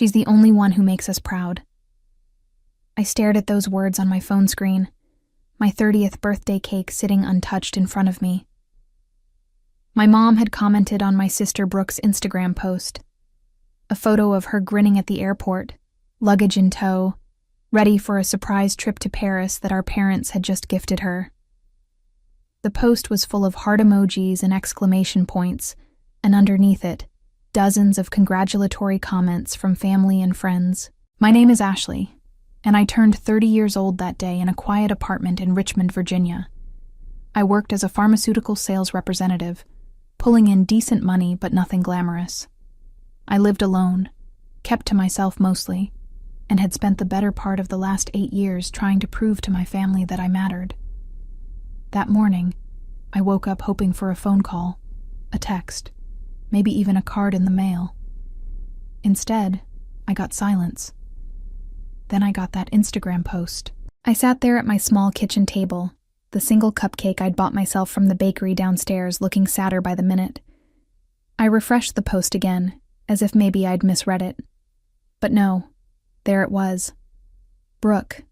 She's the only one who makes us proud. I stared at those words on my phone screen, my 30th birthday cake sitting untouched in front of me. My mom had commented on my sister Brooke's Instagram post, a photo of her grinning at the airport, luggage in tow, ready for a surprise trip to Paris that our parents had just gifted her. The post was full of heart emojis and exclamation points, and underneath it, dozens of congratulatory comments from family and friends. My name is Ashley, and I turned 30 years old that day in a quiet apartment in Richmond, Virginia. I worked as a pharmaceutical sales representative, pulling in decent money but nothing glamorous. I lived alone, kept to myself mostly, and had spent the better part of the last 8 years trying to prove to my family that I mattered. That morning, I woke up hoping for a phone call, a text, maybe even a card in the mail. Instead, I got silence. Then I got that Instagram post. I sat there at my small kitchen table, the single cupcake I'd bought myself from the bakery downstairs looking sadder by the minute. I refreshed the post again, as if maybe I'd misread it. But no, there it was. Brooke,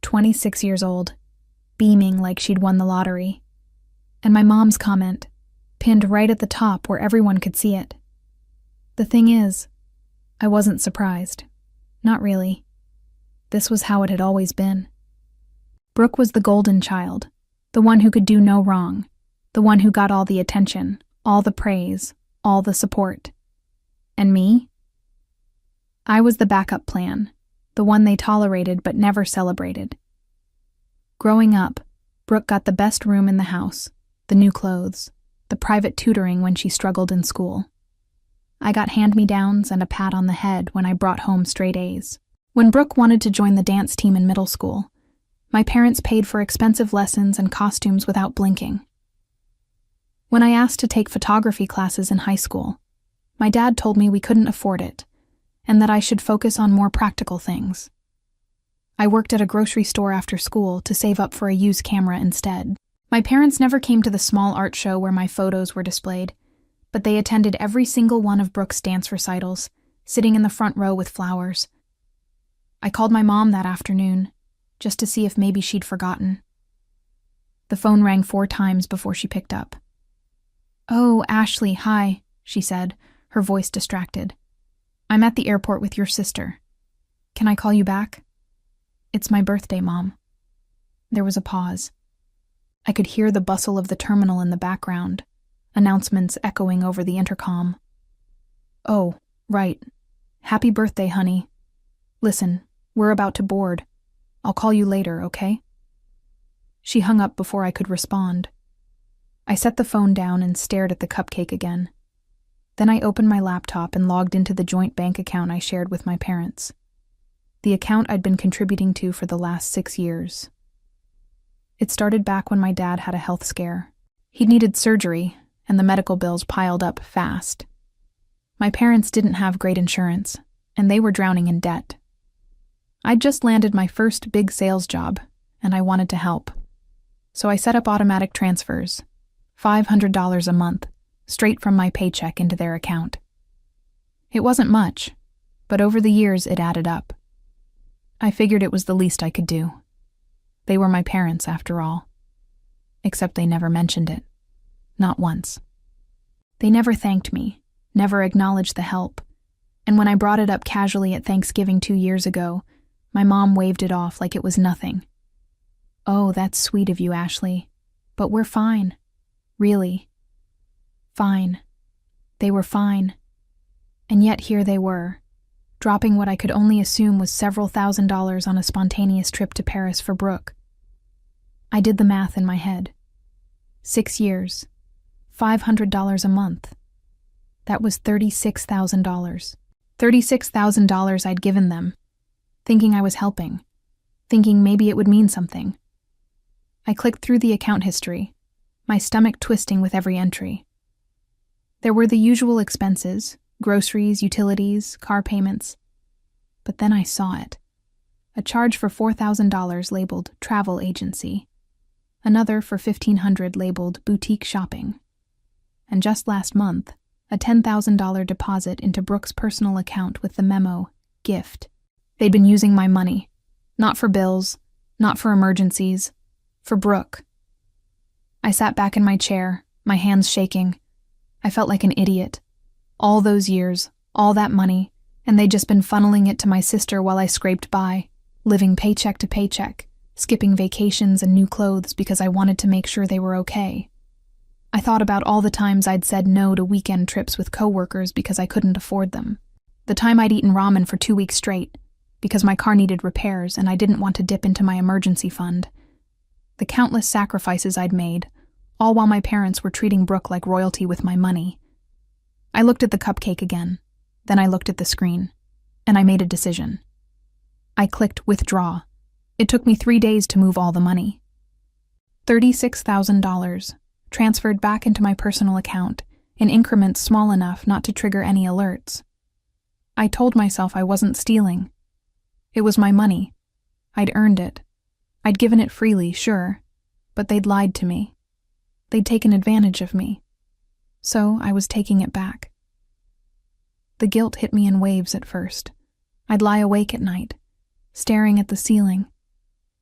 26 years old, beaming like she'd won the lottery. And my mom's comment, pinned right at the top where everyone could see it. The thing is, I wasn't surprised. Not really. This was how it had always been. Brooke was the golden child, the one who could do no wrong, the one who got all the attention, all the praise, all the support. And me? I was the backup plan, the one they tolerated but never celebrated. Growing up, Brooke got the best room in the house, the new clothes, the private tutoring when she struggled in school. I got hand-me-downs and a pat on the head when I brought home straight A's. When Brooke wanted to join the dance team in middle school, my parents paid for expensive lessons and costumes without blinking. When I asked to take photography classes in high school, my dad told me we couldn't afford it, and that I should focus on more practical things. I worked at a grocery store after school to save up for a used camera instead. My parents never came to the small art show where my photos were displayed, but they attended every single one of Brooke's dance recitals, sitting in the front row with flowers. I called my mom that afternoon, just to see if maybe she'd forgotten. The phone rang 4 times before she picked up. "Oh, Ashley, hi," she said, her voice distracted. "I'm at the airport with your sister. Can I call you back?" "It's my birthday, Mom." There was a pause. I could hear the bustle of the terminal in the background, announcements echoing over the intercom. "Oh, right. Happy birthday, honey. Listen, we're about to board. I'll call you later, okay?" She hung up before I could respond. I set the phone down and stared at the cupcake again. Then I opened my laptop and logged into the joint bank account I shared with my parents. The account I'd been contributing to for the last 6 years. It started back when my dad had a health scare. He needed surgery, and the medical bills piled up fast. My parents didn't have great insurance, and they were drowning in debt. I'd just landed my first big sales job, and I wanted to help. So I set up automatic transfers, $500 a month, straight from my paycheck into their account. It wasn't much, but over the years it added up. I figured it was the least I could do. They were my parents, after all. Except they never mentioned it. Not once. They never thanked me, never acknowledged the help, and when I brought it up casually at Thanksgiving 2 years ago, my mom waved it off like it was nothing. "Oh, that's sweet of you, Ashley. But we're fine. Really. Fine." They were fine. And yet here they were, dropping what I could only assume was several $1,000s on a spontaneous trip to Paris for Brooke. I did the math in my head. 6 years, $500 a month. That was $36,000. $36,000 I'd given them, thinking I was helping, thinking maybe it would mean something. I clicked through the account history, my stomach twisting with every entry. There were the usual expenses, groceries, utilities, car payments. But then I saw it. A charge for $4,000 labeled travel agency. Another for $1,500 labeled boutique shopping. And just last month, a $10,000 deposit into Brooke's personal account with the memo, gift. They'd been using my money. Not for bills, not for emergencies, for Brooke. I sat back in my chair, my hands shaking. I felt like an idiot. All those years, all that money, and they'd just been funneling it to my sister while I scraped by, living paycheck to paycheck, skipping vacations and new clothes because I wanted to make sure they were okay. I thought about all the times I'd said no to weekend trips with coworkers because I couldn't afford them. The time I'd eaten ramen for 2 weeks straight because my car needed repairs and I didn't want to dip into my emergency fund. The countless sacrifices I'd made, all while my parents were treating Brooke like royalty with my money. I looked at the cupcake again, then I looked at the screen, and I made a decision. I clicked withdraw. It took me 3 days to move all the money. $36,000, transferred back into my personal account, in increments small enough not to trigger any alerts. I told myself I wasn't stealing. It was my money. I'd earned it. I'd given it freely, sure, but they'd lied to me. They'd taken advantage of me. So I was taking it back. The guilt hit me in waves at first. I'd lie awake at night, staring at the ceiling,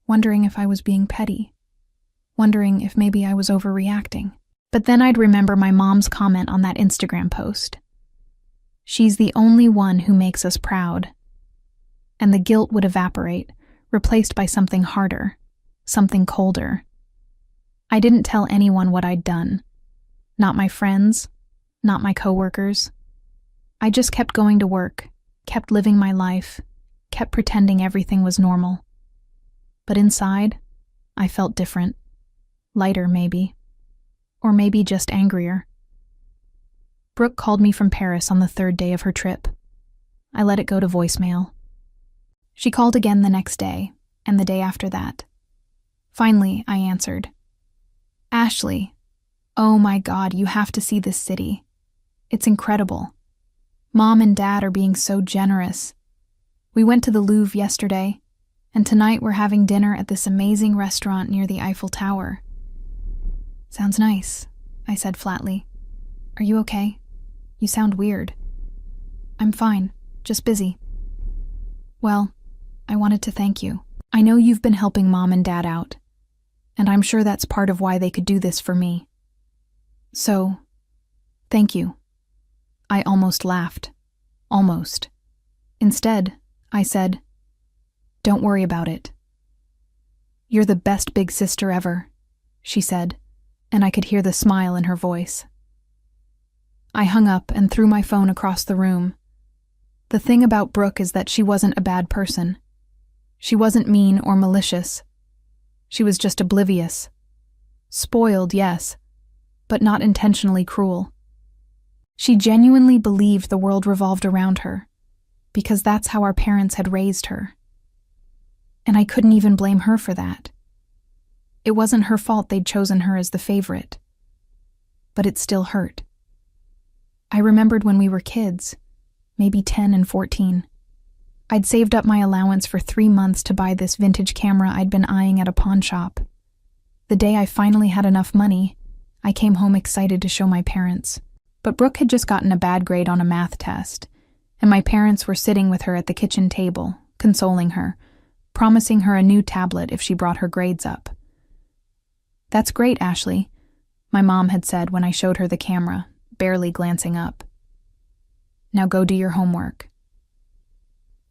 wondering if I was being petty, wondering if maybe I was overreacting. But then I'd remember my mom's comment on that Instagram post. She's the only one who makes us proud. And the guilt would evaporate, replaced by something harder, something colder. I didn't tell anyone what I'd done. Not my friends, not my coworkers. I just kept going to work, kept living my life, kept pretending everything was normal. But inside, I felt different. Lighter, maybe. Or maybe just angrier. Brooke called me from Paris on the 3rd day of her trip. I let it go to voicemail. She called again the next day, and the day after that. Finally, I answered. Ashley, oh my God, you have to see this city. It's incredible. Mom and Dad are being so generous. We went to the Louvre yesterday, and tonight we're having dinner at this amazing restaurant near the Eiffel Tower. Sounds nice, I said flatly. Are you okay? You sound weird. I'm fine, just busy. Well, I wanted to thank you. I know you've been helping Mom and Dad out, and I'm sure that's part of why they could do this for me. So, thank you. I almost laughed. Almost. Instead, I said, don't worry about it. You're the best big sister ever, she said, and I could hear the smile in her voice. I hung up and threw my phone across the room. The thing about Brooke is that she wasn't a bad person. She wasn't mean or malicious. She was just oblivious. Spoiled, yes, but not intentionally cruel. She genuinely believed the world revolved around her, because that's how our parents had raised her. And I couldn't even blame her for that. It wasn't her fault they'd chosen her as the favorite. But it still hurt. I remembered when we were kids, maybe 10 and 14. I'd saved up my allowance for 3 months to buy this vintage camera I'd been eyeing at a pawn shop. The day I finally had enough money, I came home excited to show my parents. But Brooke had just gotten a bad grade on a math test, and my parents were sitting with her at the kitchen table, consoling her, promising her a new tablet if she brought her grades up. That's great, Ashley, my mom had said when I showed her the camera, barely glancing up. Now go do your homework.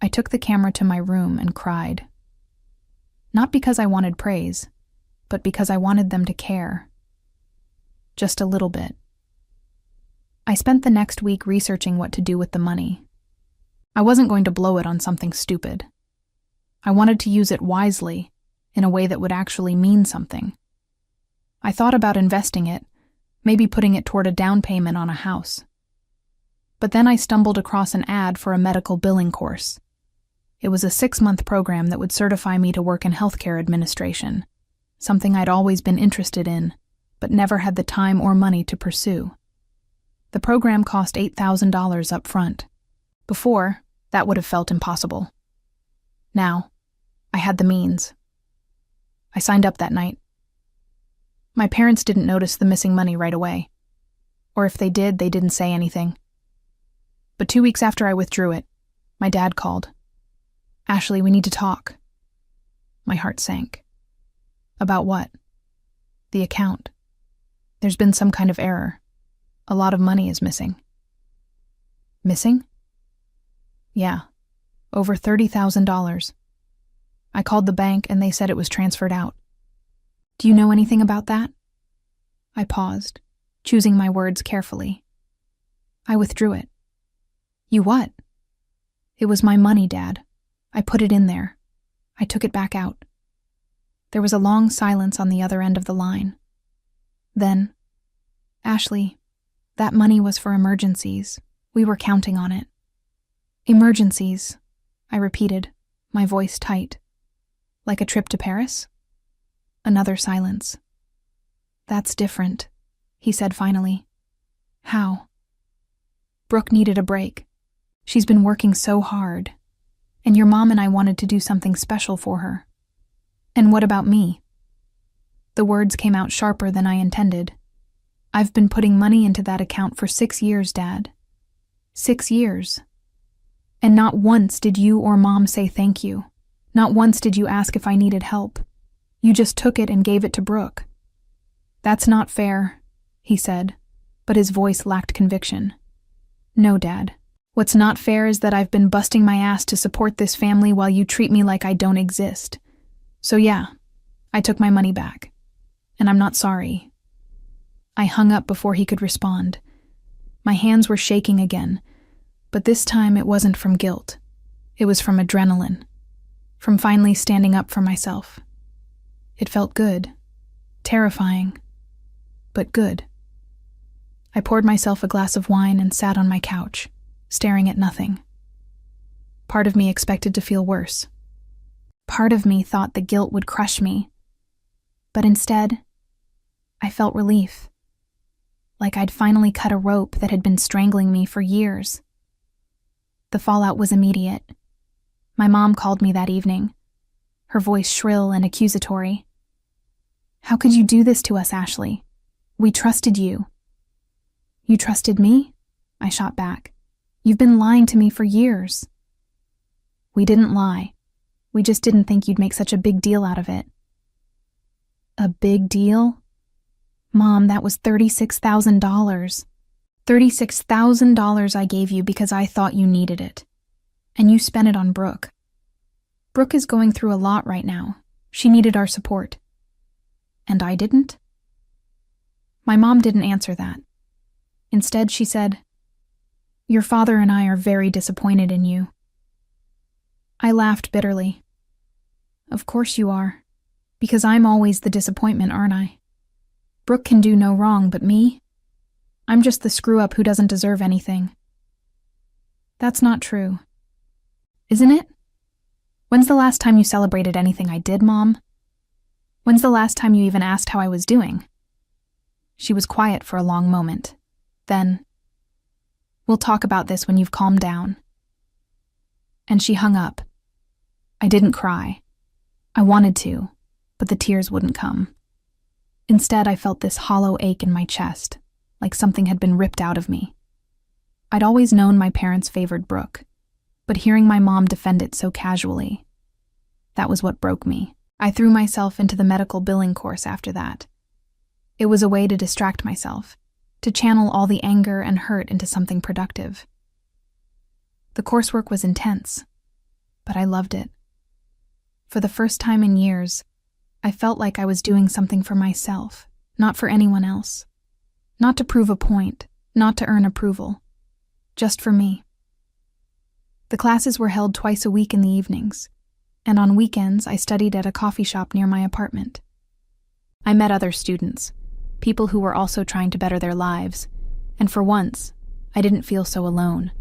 I took the camera to my room and cried. Not because I wanted praise, but because I wanted them to care. Just a little bit. I spent the next week researching what to do with the money. I wasn't going to blow it on something stupid. I wanted to use it wisely, in a way that would actually mean something. I thought about investing it, maybe putting it toward a down payment on a house. But then I stumbled across an ad for a medical billing course. It was a 6-month program that would certify me to work in healthcare administration, something I'd always been interested in, but never had the time or money to pursue. The program cost $8,000 up front. Before, that would have felt impossible. Now, I had the means. I signed up that night. My parents didn't notice the missing money right away. Or if they did, they didn't say anything. But 2 weeks after I withdrew it, my dad called. Ashley, we need to talk. My heart sank. About what? The account. There's been some kind of error. A lot of money is missing. Missing? Yeah, over $30,000. I called the bank and they said it was transferred out. Do you know anything about that? I paused, choosing my words carefully. I withdrew it. You what? It was my money, Dad. I put it in there. I took it back out. There was a long silence on the other end of the line. Then, Ashley, that money was for emergencies. We were counting on it. Emergencies, I repeated, my voice tight. Like a trip to Paris? Another silence. That's different, he said finally. How? Brooke needed a break. She's been working so hard. And your mom and I wanted to do something special for her. And what about me? The words came out sharper than I intended. I've been putting money into that account for 6 years, Dad. 6 years. And not once did you or Mom say thank you. Not once did you ask if I needed help. You just took it and gave it to Brooke. That's not fair, he said, but his voice lacked conviction. No, Dad. What's not fair is that I've been busting my ass to support this family while you treat me like I don't exist. So yeah, I took my money back. And I'm not sorry. I hung up before he could respond. My hands were shaking again, but this time it wasn't from guilt. It was from adrenaline. From finally standing up for myself. It felt good. Terrifying. But good. I poured myself a glass of wine and sat on my couch, staring at nothing. Part of me expected to feel worse. Part of me thought the guilt would crush me. But instead, I felt relief. Like I'd finally cut a rope that had been strangling me for years. The fallout was immediate. My mom called me that evening, her voice shrill and accusatory. How could you do this to us, Ashley? We trusted you. You trusted me? I shot back. You've been lying to me for years. We didn't lie. We just didn't think you'd make such a big deal out of it. A big deal? Mom, that was $36,000. $36,000 I gave you because I thought you needed it. And you spent it on Brooke. Brooke is going through a lot right now. She needed our support. And I didn't? My mom didn't answer that. Instead, she said, Your father and I are very disappointed in you. I laughed bitterly. Of course you are. Because I'm always the disappointment, aren't I? Brooke can do no wrong, but me? I'm just the screw-up who doesn't deserve anything. That's not true. Isn't it? When's the last time you celebrated anything I did, Mom? When's the last time you even asked how I was doing? She was quiet for a long moment. Then, We'll talk about this when you've calmed down. And she hung up. I didn't cry. I wanted to, but the tears wouldn't come. Instead, I felt this hollow ache in my chest, like something had been ripped out of me. I'd always known my parents favored Brooke, but hearing my mom defend it so casually, that was what broke me. I threw myself into the medical billing course after that. It was a way to distract myself, to channel all the anger and hurt into something productive. The coursework was intense, but I loved it. For the first time in years, I felt like I was doing something for myself, not for anyone else. Not to prove a point, not to earn approval. Just for me. The classes were held twice a week in the evenings, and on weekends I studied at a coffee shop near my apartment. I met other students, people who were also trying to better their lives, and for once, I didn't feel so alone.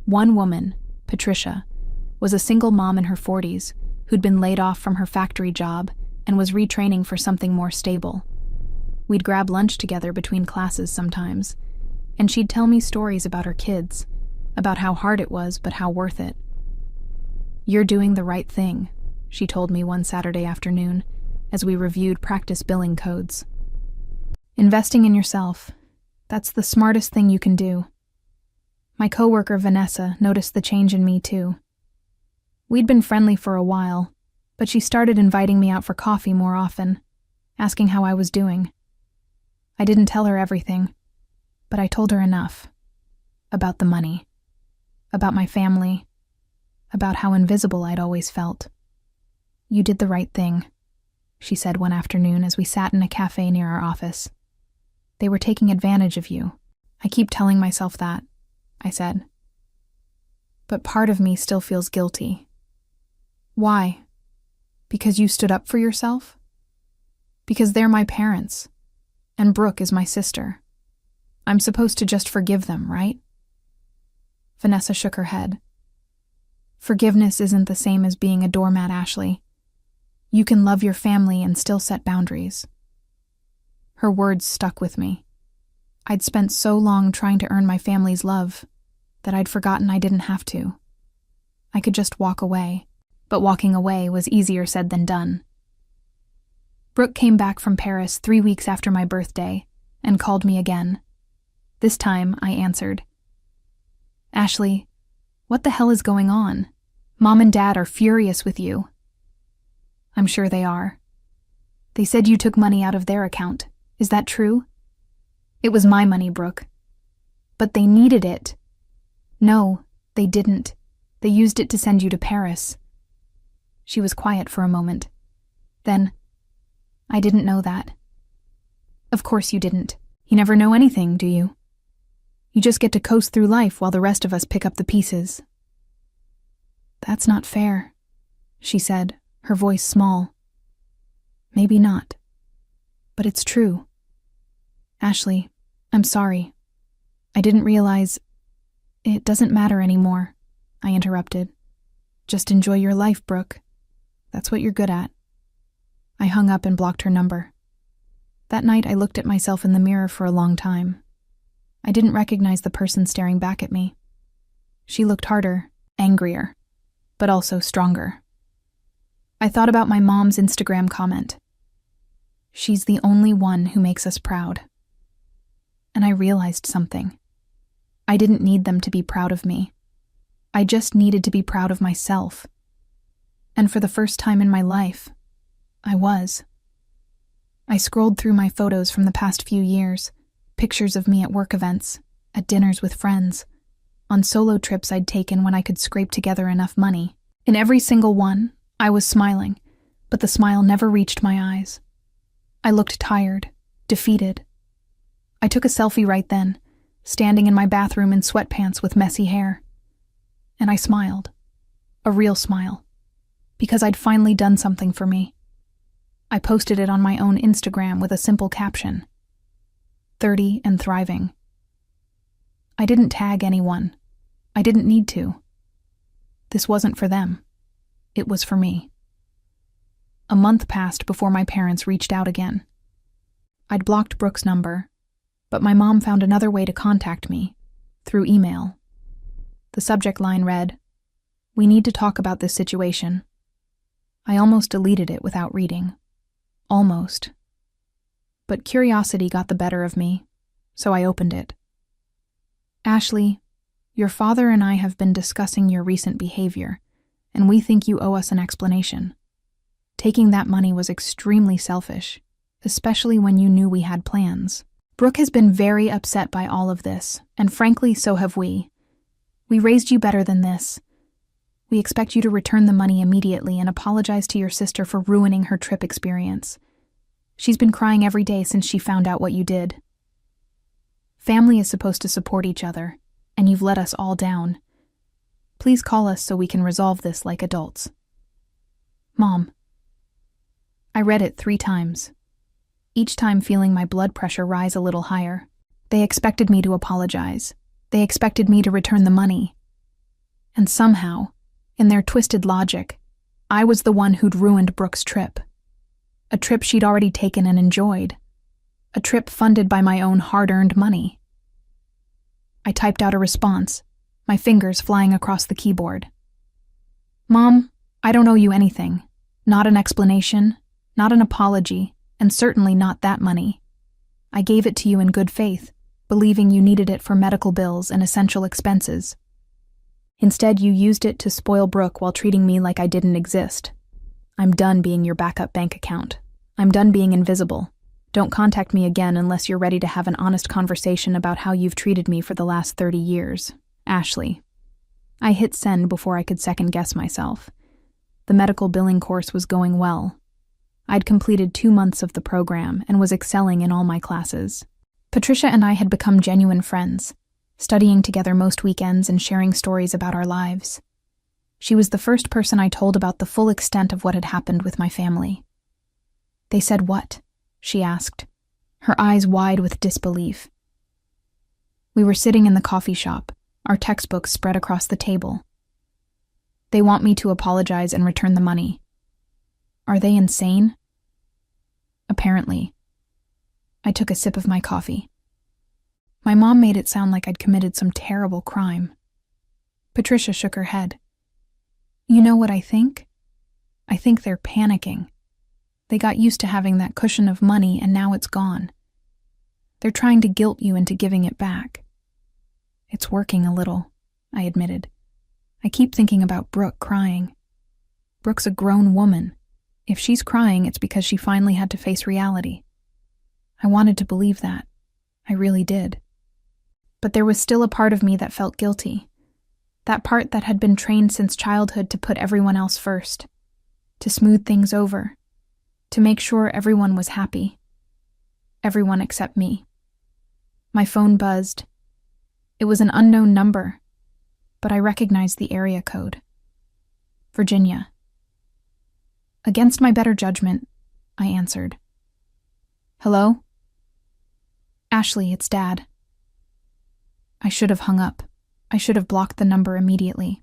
One woman, Patricia, was a single mom in her 40s who'd been laid off from her factory job and was retraining for something more stable. We'd grab lunch together between classes sometimes, and she'd tell me stories about her kids, about how hard it was but how worth it. "You're doing the right thing," she told me one Saturday afternoon as we reviewed practice billing codes. "Investing in yourself, that's the smartest thing you can do." My coworker Vanessa noticed the change in me too. We'd been friendly for a while, but she started inviting me out for coffee more often, asking how I was doing. I didn't tell her everything, but I told her enough. About the money, about my family, about how invisible I'd always felt. "You did the right thing," she said one afternoon as we sat in a cafe near our office. "They were taking advantage of you." "I keep telling myself that," I said. "But part of me still feels guilty." "Why? Because you stood up for yourself?" "Because they're my parents, and Brooke is my sister. I'm supposed to just forgive them, right?" Vanessa shook her head. "Forgiveness isn't the same as being a doormat, Ashley. You can love your family and still set boundaries." Her words stuck with me. I'd spent so long trying to earn my family's love that I'd forgotten I didn't have to. I could just walk away, but walking away was easier said than done. Brooke came back from Paris 3 weeks after my birthday and called me again. This time, I answered. "Ashley, what the hell is going on? Mom and Dad are furious with you." "I'm sure they are. They said you took money out of their account. Is that true?" "It was my money, Brooke." "But they needed it." "No, they didn't. They used it to send you to Paris." She was quiet for a moment. Then, "I didn't know that." "Of course you didn't. You never know anything, do you? You just get to coast through life while the rest of us pick up the pieces." "That's not fair," she said, her voice small. "Maybe not. But it's true. Ashley, I'm sorry. I didn't realize—" "It doesn't matter anymore," I interrupted. "Just enjoy your life, Brooke. That's what you're good at." I hung up and blocked her number. That night I looked at myself in the mirror for a long time. I didn't recognize the person staring back at me. She looked harder, angrier, but also stronger. I thought about my mom's Instagram comment. "She's the only one who makes us proud." And I realized something. I didn't need them to be proud of me. I just needed to be proud of myself. And for the first time in my life, I was. I scrolled through my photos from the past few years, pictures of me at work events, at dinners with friends, on solo trips I'd taken when I could scrape together enough money. In every single one, I was smiling, but the smile never reached my eyes. I looked tired, defeated. I took a selfie right then, standing in my bathroom in sweatpants with messy hair. And I smiled. A real smile. Because I'd finally done something for me. I posted it on my own Instagram with a simple caption. 30 and thriving. I didn't tag anyone. I didn't need to. This wasn't for them. It was for me. A month passed before my parents reached out again. I'd blocked Brooke's number, but my mom found another way to contact me, through email. The subject line read, "We need to talk about this situation." I almost deleted it without reading. Almost. But curiosity got the better of me, so I opened it. "Ashley, your father and I have been discussing your recent behavior, and we think you owe us an explanation. Taking that money was extremely selfish, especially when you knew we had plans. Brooke has been very upset by all of this, and frankly, so have we. We raised you better than this. We expect you to return the money immediately and apologize to your sister for ruining her trip experience. She's been crying every day since she found out what you did. Family is supposed to support each other, and you've let us all down. Please call us so we can resolve this like adults. Mom." I read it 3 times, each time feeling my blood pressure rise a little higher. They expected me to apologize. They expected me to return the money. And somehow, in their twisted logic, I was the one who'd ruined Brooke's trip. A trip she'd already taken and enjoyed. A trip funded by my own hard-earned money. I typed out a response, my fingers flying across the keyboard. "Mom, I don't owe you anything. Not an explanation, not an apology, and certainly not that money. I gave it to you in good faith, believing you needed it for medical bills and essential expenses. Instead, you used it to spoil Brooke while treating me like I didn't exist. I'm done being your backup bank account. I'm done being invisible. Don't contact me again unless you're ready to have an honest conversation about how you've treated me for the last 30 years. Ashley. I hit send before I could second-guess myself. The medical billing course was going well. I'd completed 2 months of the program and was excelling in all my classes. Patricia and I had become genuine friends, studying together most weekends and sharing stories about our lives. She was the first person I told about the full extent of what had happened with my family. They said what? She asked, her eyes wide with disbelief. We were sitting in the coffee shop, our textbooks spread across the table. They want me to apologize and return the money. Are they insane? Apparently. I took a sip of my coffee. My mom made it sound like I'd committed some terrible crime. Patricia shook her head. You know what I think? I think they're panicking. They got used to having that cushion of money and now it's gone. They're trying to guilt you into giving it back. It's working a little, I admitted. I keep thinking about Brooke crying. Brooke's a grown woman. If she's crying, it's because she finally had to face reality. I wanted to believe that. I really did. But there was still a part of me that felt guilty. That part that had been trained since childhood to put everyone else first, to smooth things over, to make sure everyone was happy. Everyone except me. My phone buzzed. It was an unknown number, but I recognized the area code. Virginia. Against my better judgment, I answered. Hello? Ashley, it's Dad. I should have hung up. I should have blocked the number immediately.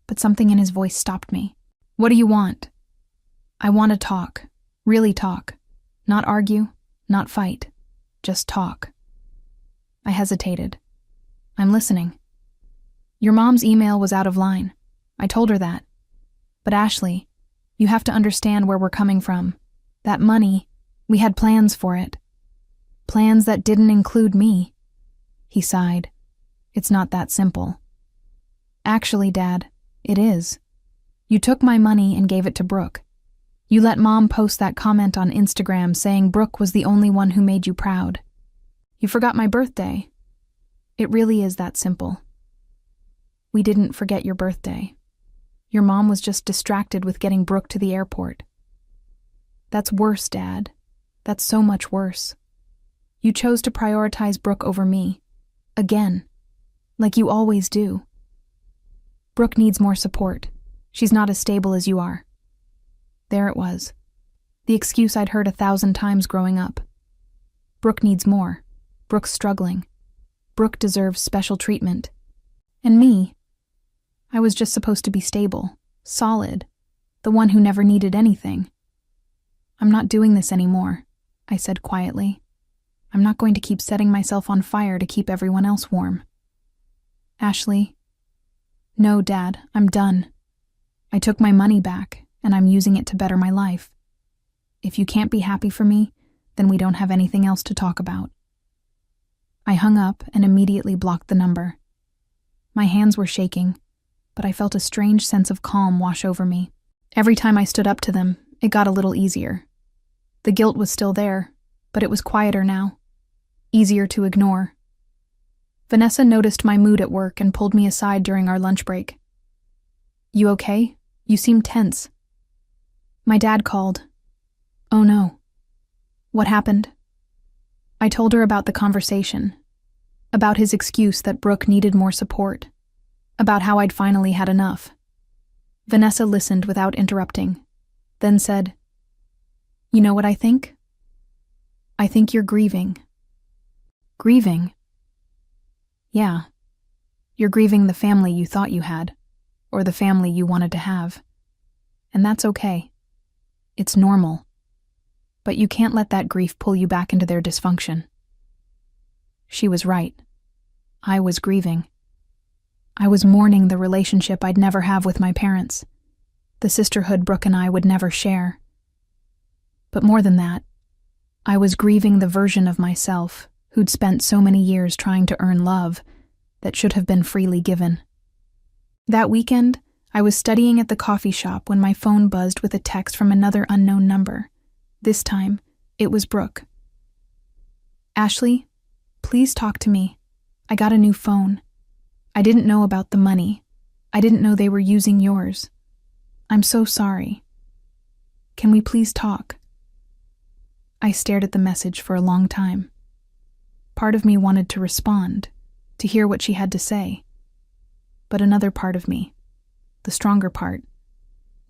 But something in his voice stopped me. What do you want? I want to talk. Really talk. Not argue, not fight. Just talk. I hesitated. I'm listening. Your mom's email was out of line. I told her that. But Ashley, you have to understand where we're coming from. That money, we had plans for it. Plans that didn't include me. He sighed. It's not that simple. Actually, Dad, it is. You took my money and gave it to Brooke. You let Mom post that comment on Instagram saying Brooke was the only one who made you proud. You forgot my birthday. It really is that simple. We didn't forget your birthday. Your mom was just distracted with getting Brooke to the airport. That's worse, Dad. That's so much worse. You chose to prioritize Brooke over me. Again. Like you always do. Brooke needs more support. She's not as stable as you are. There it was. The excuse I'd heard 1,000 times growing up. Brooke needs more. Brooke's struggling. Brooke deserves special treatment. And me? I was just supposed to be stable, solid, the one who never needed anything. I'm not doing this anymore, I said quietly. I'm not going to keep setting myself on fire to keep everyone else warm. Ashley? No, Dad, I'm done. I took my money back, and I'm using it to better my life. If you can't be happy for me, then we don't have anything else to talk about. I hung up and immediately blocked the number. My hands were shaking, but I felt a strange sense of calm wash over me. Every time I stood up to them, it got a little easier. The guilt was still there, but it was quieter now. Easier to ignore. Vanessa noticed my mood at work and pulled me aside during our lunch break. You okay? You seem tense. My dad called. Oh no. What happened? I told her about the conversation, about his excuse that Brooke needed more support, about how I'd finally had enough. Vanessa listened without interrupting, then said, You know what I think? I think you're grieving. Grieving? Yeah. You're grieving the family you thought you had, or the family you wanted to have. And that's okay. It's normal. But you can't let that grief pull you back into their dysfunction. She was right. I was grieving. I was mourning the relationship I'd never have with my parents, the sisterhood Brooke and I would never share. But more than that, I was grieving the version of myself who'd spent so many years trying to earn love that should have been freely given. That weekend, I was studying at the coffee shop when my phone buzzed with a text from another unknown number. This time, it was Brooke. "Ashley, please talk to me. I got a new phone. I didn't know about the money. I didn't know they were using yours. I'm so sorry. Can we please talk?" I stared at the message for a long time. Part of me wanted to respond, to hear what she had to say. But another part of me, the stronger part,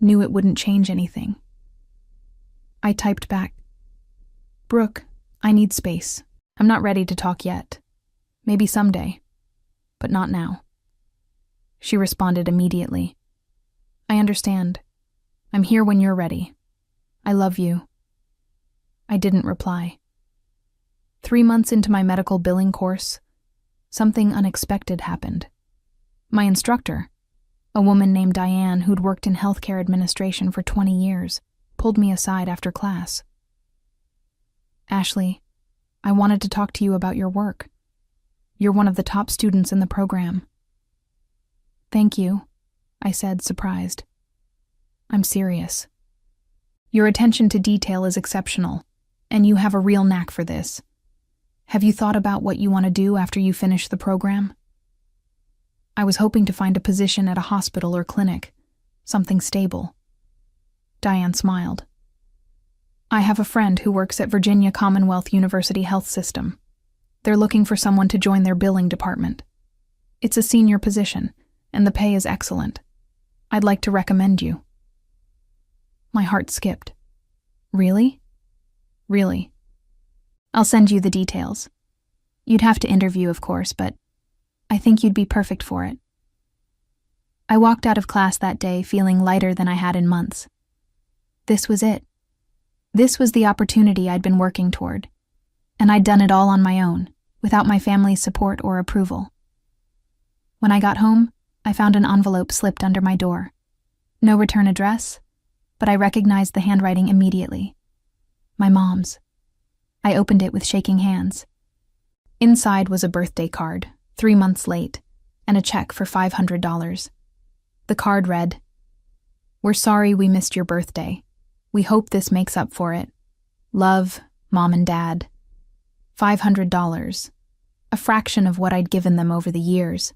knew it wouldn't change anything. I typed back, "Brooke, I need space. I'm not ready to talk yet. Maybe someday, but not now." She responded immediately. "I understand. I'm here when you're ready. I love you." I didn't reply. 3 months into my medical billing course, something unexpected happened. My instructor, a woman named Diane who'd worked in healthcare administration for 20 years, pulled me aside after class. "Ashley, I wanted to talk to you about your work. You're one of the top students in the program." "Thank you," I said, surprised. "I'm serious. Your attention to detail is exceptional, and you have a real knack for this. Have you thought about what you want to do after you finish the program?" "I was hoping to find a position at a hospital or clinic, something stable." Diane smiled. "I have a friend who works at Virginia Commonwealth University Health System. They're looking for someone to join their billing department. It's a senior position, and the pay is excellent. I'd like to recommend you." My heart skipped. "Really?" "Really. I'll send you the details. You'd have to interview, of course, but I think you'd be perfect for it." I walked out of class that day feeling lighter than I had in months. This was it. This was the opportunity I'd been working toward, and I'd done it all on my own, without my family's support or approval. When I got home, I found an envelope slipped under my door. No return address, but I recognized the handwriting immediately. My mom's. I opened it with shaking hands. Inside was a birthday card, 3 months late, and a check for $500. The card read, "We're sorry we missed your birthday. We hope this makes up for it. Love, Mom and Dad." $500, a fraction of what I'd given them over the years,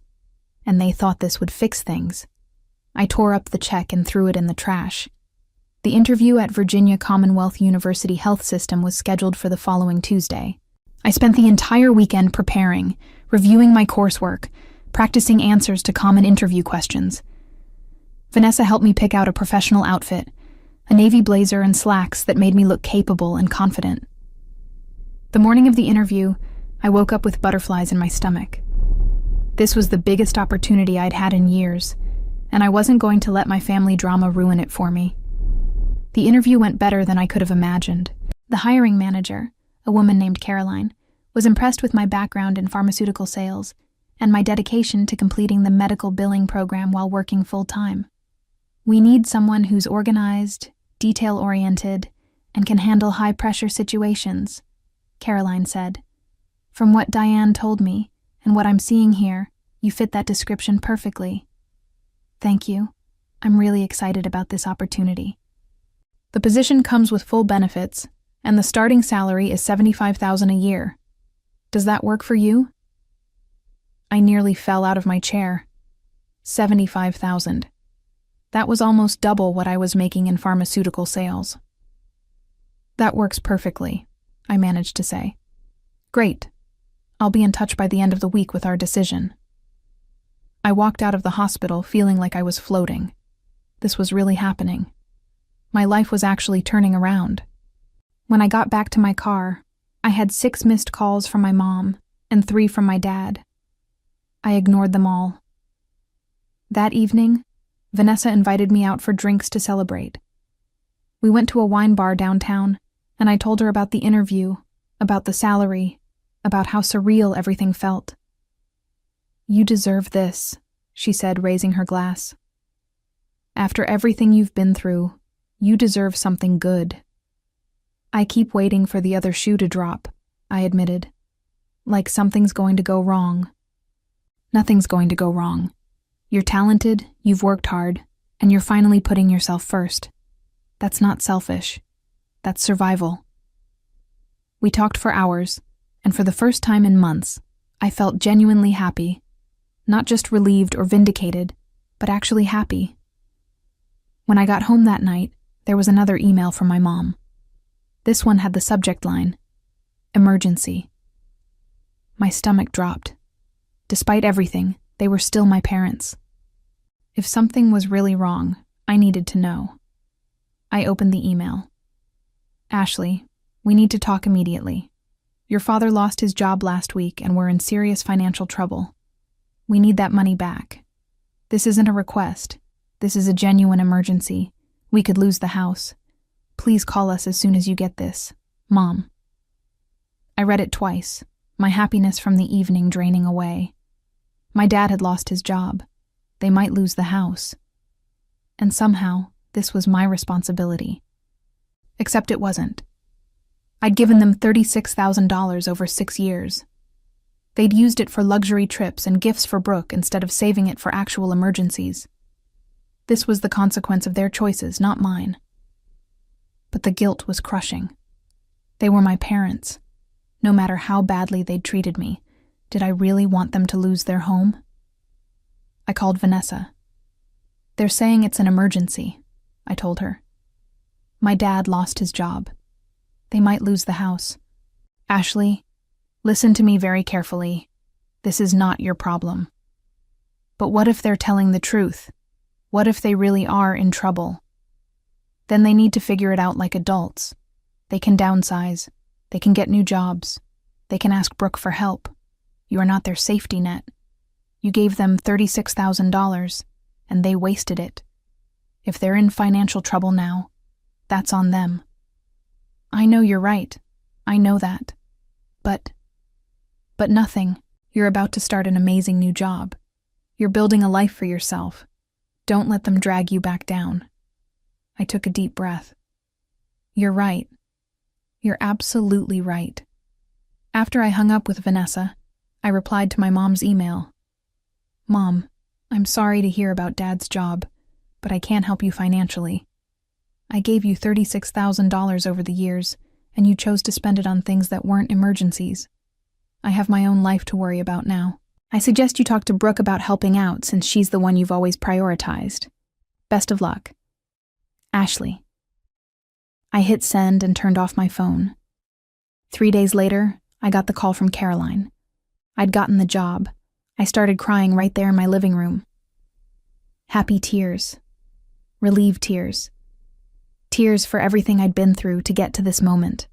and they thought this would fix things. I tore up the check and threw it in the trash. The interview at Virginia Commonwealth University Health System was scheduled for the following Tuesday. I spent the entire weekend preparing, reviewing my coursework, practicing answers to common interview questions. Vanessa helped me pick out a professional outfit, a navy blazer and slacks that made me look capable and confident. The morning of the interview, I woke up with butterflies in my stomach. This was the biggest opportunity I'd had in years, and I wasn't going to let my family drama ruin it for me. The interview went better than I could have imagined. The hiring manager, a woman named Caroline, was impressed with my background in pharmaceutical sales and my dedication to completing the medical billing program while working full-time. "We need someone who's organized, detail-oriented, and can handle high-pressure situations," Caroline said. "From what Diane told me and what I'm seeing here, you fit that description perfectly." "Thank you. I'm really excited about this opportunity." The position comes with full benefits, and the starting salary is $75,000 a year. Does that work for you? I nearly fell out of my chair. $75,000. That was almost double what I was making in pharmaceutical sales. "That works perfectly," I managed to say. "Great. I'll be in touch by the end of the week with our decision." I walked out of the hospital feeling like I was floating. This was really happening. My life was actually turning around. When I got back to my car, I had 6 missed calls from my mom and 3 from my dad. I ignored them all. That evening, Vanessa invited me out for drinks to celebrate. We went to a wine bar downtown, and I told her about the interview, about the salary, about how surreal everything felt. "You deserve this," she said, raising her glass. "After everything you've been through, you deserve something good." "I keep waiting for the other shoe to drop," I admitted. "Like something's going to go wrong." "Nothing's going to go wrong. You're talented, you've worked hard, and you're finally putting yourself first. That's not selfish. That's survival. We talked for hours, and for the first time in months, I felt genuinely happy. Not just relieved or vindicated, but actually happy. When I got home that night, there was another email from my mom. This one had the subject line, "Emergency." My stomach dropped. Despite everything, they were still my parents. If something was really wrong, I needed to know. I opened the email. "Ashley, we need to talk immediately. Your father lost his job last week and we're in serious financial trouble. We need that money back. This isn't a request. This is a genuine emergency. We could lose the house. Please call us as soon as you get this. Mom." I read it twice, my happiness from the evening draining away. My dad had lost his job. They might lose the house. And somehow, this was my responsibility. Except it wasn't. I'd given them $36,000 over 6 years. They'd used it for luxury trips and gifts for Brooke instead of saving it for actual emergencies. This was the consequence of their choices, not mine. But the guilt was crushing. They were my parents. No matter how badly they'd treated me, did I really want them to lose their home? I called Vanessa. "They're saying it's an emergency," I told her. "My dad lost his job. They might lose the house. Ashley, listen to me very carefully. This is not your problem. But what if they're telling the truth? What if they really are in trouble? Then they need to figure it out like adults. They can downsize. They can get new jobs. They can ask Brooke for help. You are not their safety net. You gave them $36,000, and they wasted it. If they're in financial trouble now, that's on them. I know you're right. I know that. But nothing. You're about to start an amazing new job. You're building a life for yourself. Don't let them drag you back down." I took a deep breath. "You're right. You're absolutely right." After I hung up with Vanessa, I replied to my mom's email. "Mom, I'm sorry to hear about Dad's job, but I can't help you financially. I gave you $36,000 over the years, and you chose to spend it on things that weren't emergencies. I have my own life to worry about now. I suggest you talk to Brooke about helping out since she's the one you've always prioritized. Best of luck. Ashley." I hit send and turned off my phone. 3 days later, I got the call from Caroline. I'd gotten the job. I started crying right there in my living room. Happy tears. Relieved tears. Tears for everything I'd been through to get to this moment.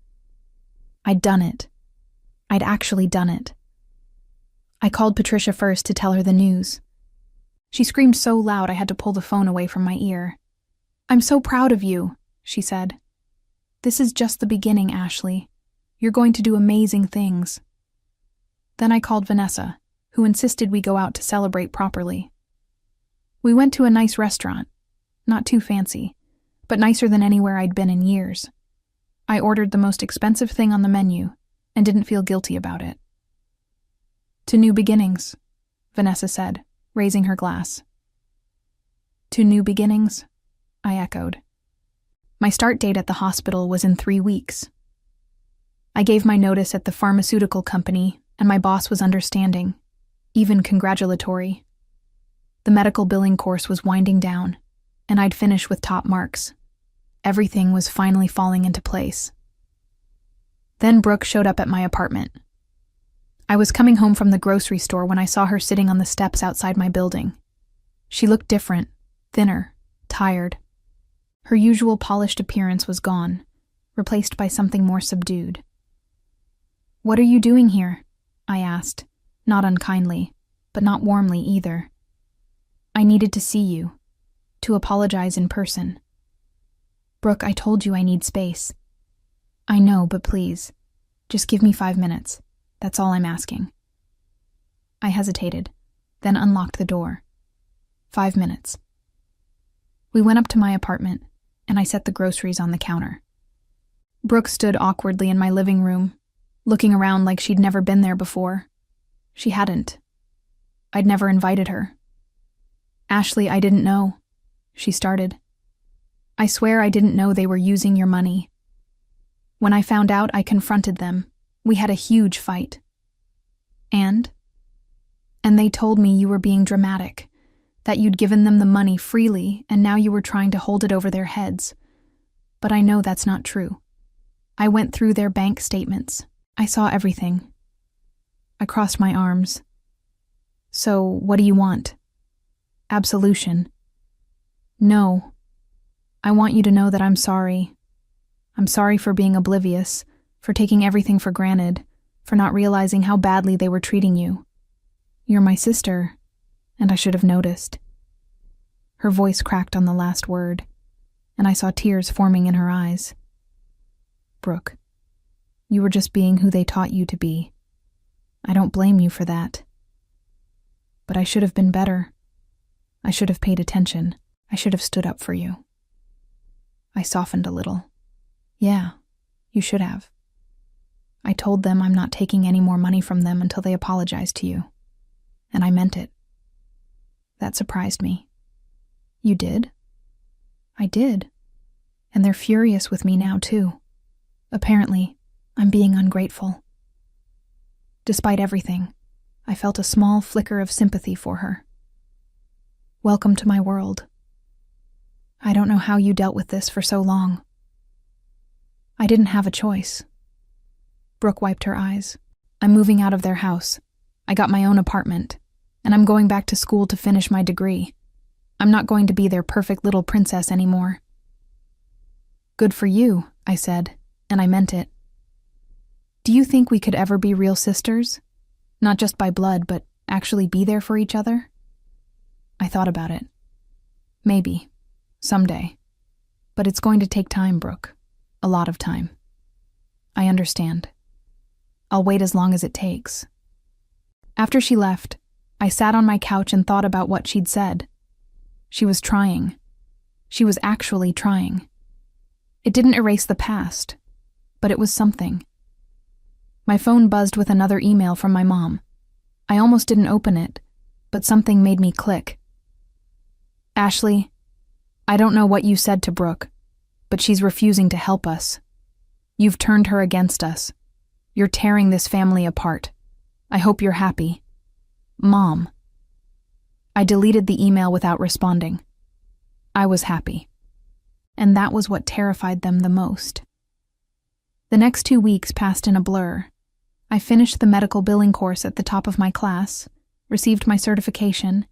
I'd done it. I'd actually done it. I called Patricia first to tell her the news. She screamed so loud I had to pull the phone away from my ear. "I'm so proud of you," she said. "This is just the beginning, Ashley. You're going to do amazing things." Then I called Vanessa, who insisted we go out to celebrate properly. We went to a nice restaurant, not too fancy, but nicer than anywhere I'd been in years. I ordered the most expensive thing on the menu and didn't feel guilty about it. "To new beginnings," Vanessa said, raising her glass. "To new beginnings," I echoed. My start date at the hospital was in 3 weeks. I gave my notice at the pharmaceutical company, and my boss was understanding, even congratulatory. The medical billing course was winding down, and I'd finish with top marks. Everything was finally falling into place. Then Brooke showed up at my apartment. I was coming home from the grocery store when I saw her sitting on the steps outside my building. She looked different, thinner, tired. Her usual polished appearance was gone, replaced by something more subdued. "What are you doing here?" I asked, not unkindly, but not warmly either. "I needed to see you, to apologize in person." "Brooke, I told you I need space." "I know, but please, just give me 5 minutes. That's all I'm asking." I hesitated, then unlocked the door. 5 minutes. We went up to my apartment, and I set the groceries on the counter. Brooke stood awkwardly in my living room, looking around like she'd never been there before. She hadn't. I'd never invited her. Ashley, I didn't know, she started. I swear I didn't know they were using your money. When I found out, I confronted them. We had a huge fight. And they told me you were being dramatic, that you'd given them the money freely and now you were trying to hold it over their heads. But I know that's not true. I went through their bank statements. I saw everything. I crossed my arms. So, what do you want? Absolution. No. I want you to know that I'm sorry. I'm sorry for being oblivious, for taking everything for granted, for not realizing how badly they were treating you. You're my sister, and I should have noticed. Her voice cracked on the last word, and I saw tears forming in her eyes. Brooke, you were just being who they taught you to be. I don't blame you for that. But I should have been better. I should have paid attention. I should have stood up for you. I softened a little. Yeah, you should have. I told them I'm not taking any more money from them until they apologize to you. And I meant it. That surprised me. You did? I did. And they're furious with me now, too. Apparently, I'm being ungrateful. Despite everything, I felt a small flicker of sympathy for her. Welcome to my world. I don't know how you dealt with this for so long. I didn't have a choice. Brooke wiped her eyes. I'm moving out of their house. I got my own apartment, and I'm going back to school to finish my degree. I'm not going to be their perfect little princess anymore. Good for you, I said, and I meant it. Do you think we could ever be real sisters? Not just by blood, but actually be there for each other? I thought about it. Maybe. Someday. But it's going to take time, Brooke. A lot of time. I understand. I'll wait as long as it takes. After she left, I sat on my couch and thought about what she'd said. She was trying. She was actually trying. It didn't erase the past, but it was something. My phone buzzed with another email from my mom. I almost didn't open it, but something made me click. Ashley, I don't know what you said to Brooke, but she's refusing to help us. You've turned her against us. You're tearing this family apart. I hope you're happy. Mom. I deleted the email without responding. I was happy. And that was what terrified them the most. The next 2 weeks passed in a blur. I finished the medical billing course at the top of my class, received my certification,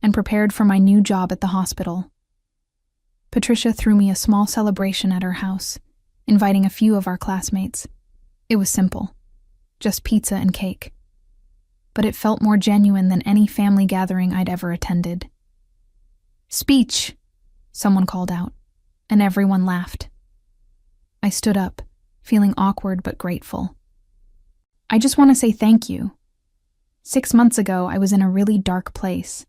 and prepared for my new job at the hospital. Patricia threw me a small celebration at her house, inviting a few of our classmates. It was simple, just pizza and cake. But it felt more genuine than any family gathering I'd ever attended. Speech, someone called out, and everyone laughed. I stood up, feeling awkward but grateful. I just want to say thank you. 6 months ago, I was in a really dark place.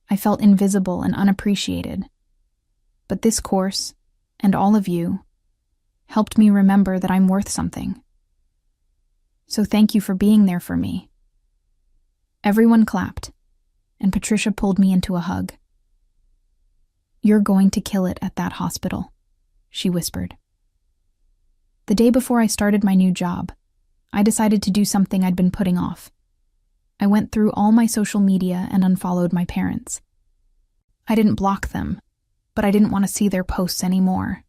I felt invisible and unappreciated. But this course, and all of you, helped me remember that I'm worth something. So thank you for being there for me. Everyone clapped, and Patricia pulled me into a hug. You're going to kill it at that hospital, she whispered. The day before I started my new job, I decided to do something I'd been putting off. I went through all my social media and unfollowed my parents. I didn't block them, but I didn't want to see their posts anymore.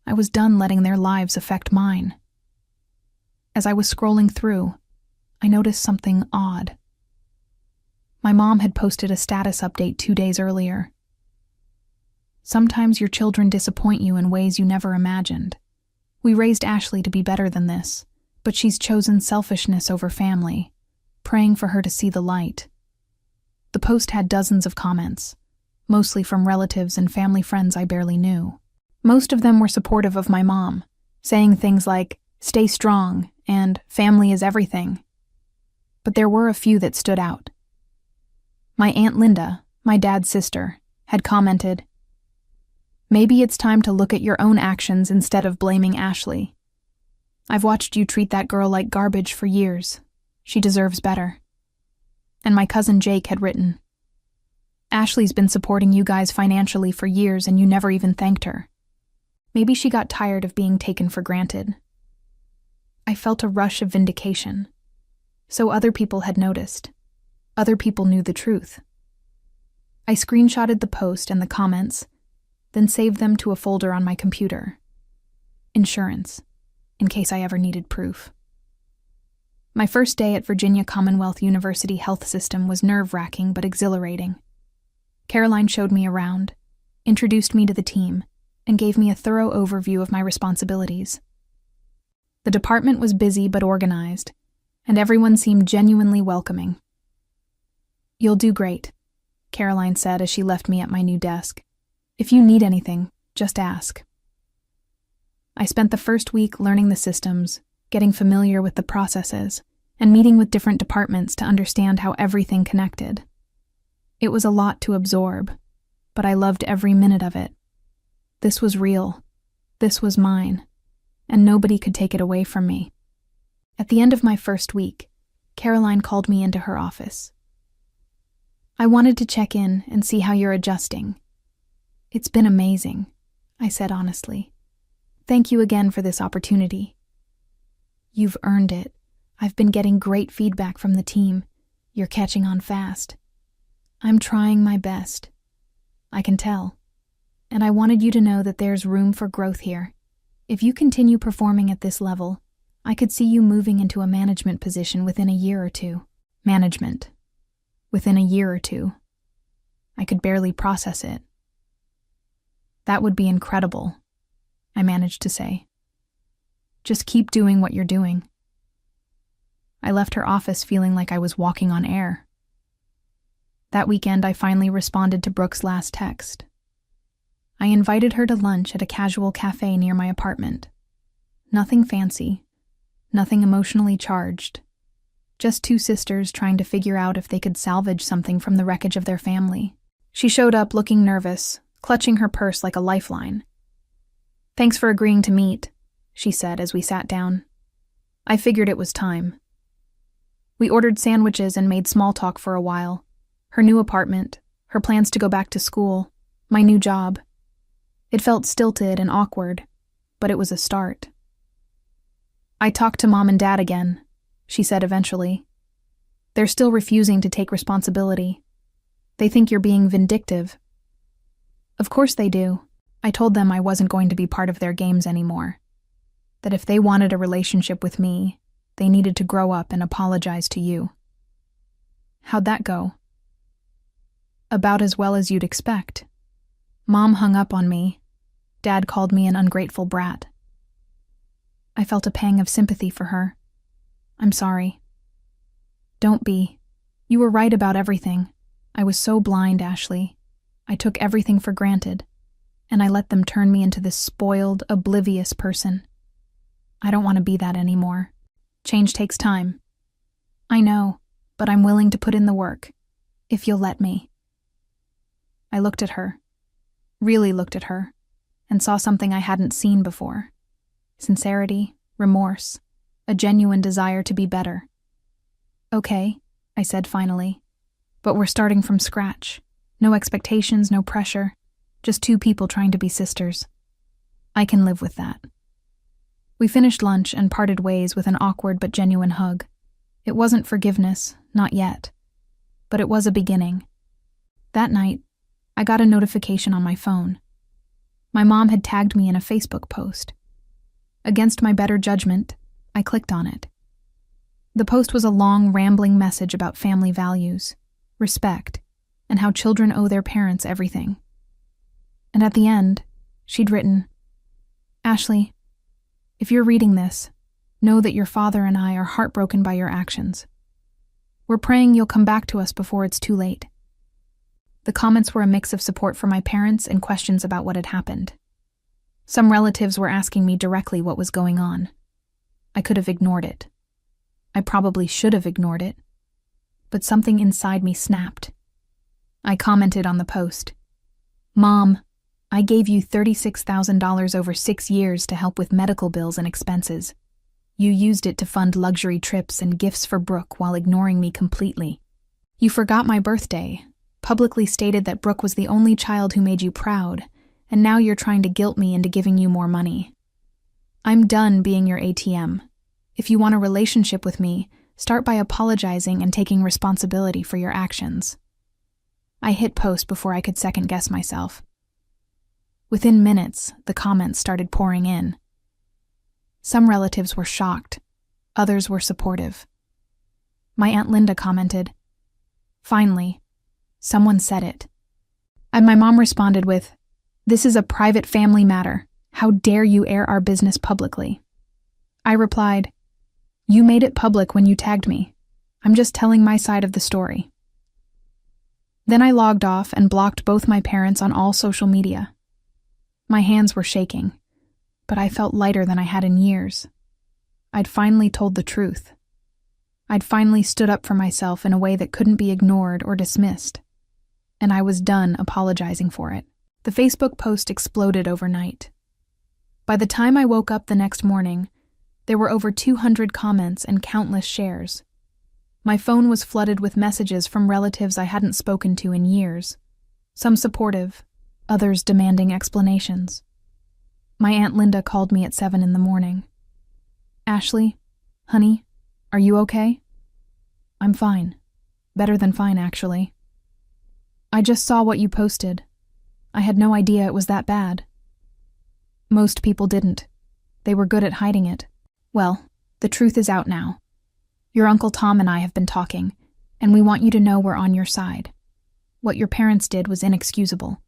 I was done letting their lives affect mine. As I was scrolling through, I noticed something odd. My mom had posted a status update 2 days earlier. Sometimes your children disappoint you in ways you never imagined. We raised Ashley to be better than this, but she's chosen selfishness over family, praying for her to see the light. The post had dozens of comments, mostly from relatives and family friends I barely knew. Most of them were supportive of my mom, saying things like, "Stay strong," and "Family is everything." But there were a few that stood out. My Aunt Linda, my dad's sister, had commented, "Maybe it's time to look at your own actions instead of blaming Ashley. I've watched you treat that girl like garbage for years. She deserves better." And my cousin Jake had written, Ashley's been supporting you guys financially for years and you never even thanked her. Maybe she got tired of being taken for granted. I felt a rush of vindication. So other people had noticed. Other people knew the truth. I screenshotted the post and the comments, then saved them to a folder on my computer. Insurance, in case I ever needed proof. My first day at Virginia Commonwealth University Health System was nerve-wracking but exhilarating. Caroline showed me around, introduced me to the team, and gave me a thorough overview of my responsibilities. The department was busy but organized, and everyone seemed genuinely welcoming. "You'll do great," Caroline said as she left me at my new desk. "If you need anything, just ask." I spent the first week learning the systems, getting familiar with the processes, and meeting with different departments to understand how everything connected. It was a lot to absorb, but I loved every minute of it. This was real. This was mine, and nobody could take it away from me. At the end of my first week, Caroline called me into her office. "I wanted to check in and see how you're adjusting." "It's been amazing," I said honestly. "Thank you again for this opportunity." "You've earned it. I've been getting great feedback from the team. You're catching on fast." "I'm trying my best. I can tell. And I wanted you to know that there's room for growth here. If you continue performing at this level, I could see you moving into a management position within a year or two." Management. Within a year or two. I could barely process it. "That would be incredible," I managed to say. "Just keep doing what you're doing." I left her office feeling like I was walking on air. That weekend, I finally responded to Brooke's last text. I invited her to lunch at a casual cafe near my apartment. Nothing fancy, nothing emotionally charged. Just two sisters trying to figure out if they could salvage something from the wreckage of their family. She showed up looking nervous, clutching her purse like a lifeline. "Thanks for agreeing to meet," she said as we sat down. I figured it was time. We ordered sandwiches and made small talk for a while. Her new apartment, her plans to go back to school, my new job. It felt stilted and awkward, but it was a start. "I talked to Mom and Dad again," she said eventually. "They're still refusing to take responsibility. They think you're being vindictive." "Of course they do." I told them I wasn't going to be part of their games anymore. That if they wanted a relationship with me, they needed to grow up and apologize to you. "How'd that go?" "About as well as you'd expect. Mom hung up on me. Dad called me an ungrateful brat." I felt a pang of sympathy for her. "I'm sorry." "Don't be. You were right about everything. I was so blind, Ashley. I took everything for granted, and I let them turn me into this spoiled, oblivious person. I don't want to be that anymore. Change takes time." "I know, but I'm willing to put in the work, if you'll let me." I looked at her, really looked at her, and saw something I hadn't seen before. Sincerity, remorse, a genuine desire to be better. "Okay," I said finally, "but we're starting from scratch. No expectations, no pressure, just two people trying to be sisters. I can live with that." We finished lunch and parted ways with an awkward but genuine hug. It wasn't forgiveness, not yet, but it was a beginning. That night, I got a notification on my phone. My mom had tagged me in a Facebook post. Against my better judgment, I clicked on it. The post was a long, rambling message about family values, respect, and how children owe their parents everything. And at the end, she'd written, "Ashley, if you're reading this, know that your father and I are heartbroken by your actions. We're praying you'll come back to us before it's too late." The comments were a mix of support for my parents and questions about what had happened. Some relatives were asking me directly what was going on. I could have ignored it. I probably should have ignored it. But something inside me snapped. I commented on the post. "Mom, I gave you $36,000 over 6 years to help with medical bills and expenses. You used it to fund luxury trips and gifts for Brooke while ignoring me completely. You forgot my birthday, publicly stated that Brooke was the only child who made you proud, and now you're trying to guilt me into giving you more money. I'm done being your ATM. If you want a relationship with me, start by apologizing and taking responsibility for your actions. I hit post before I could second-guess myself. Within minutes, the comments started pouring in. Some relatives were shocked. Others were supportive. My Aunt Linda commented, "Finally, someone said it." And my mom responded with, "This is a private family matter. How dare you air our business publicly?" I replied, "You made it public when you tagged me. I'm just telling my side of the story." Then I logged off and blocked both my parents on all social media. My hands were shaking, but I felt lighter than I had in years. I'd finally told the truth. I'd finally stood up for myself in a way that couldn't be ignored or dismissed. And I was done apologizing for it. The Facebook post exploded overnight. By the time I woke up the next morning, there were over 200 comments and countless shares. My phone was flooded with messages from relatives I hadn't spoken to in years, some supportive, others demanding explanations. My Aunt Linda called me at 7 a.m. "Ashley, honey, are you okay?" "I'm fine. Better than fine, actually." "I just saw what you posted. I had no idea it was that bad." "Most people didn't. They were good at hiding it. Well, the truth is out now. Your Uncle Tom and I have been talking, and we want you to know we're on your side. What your parents did was inexcusable."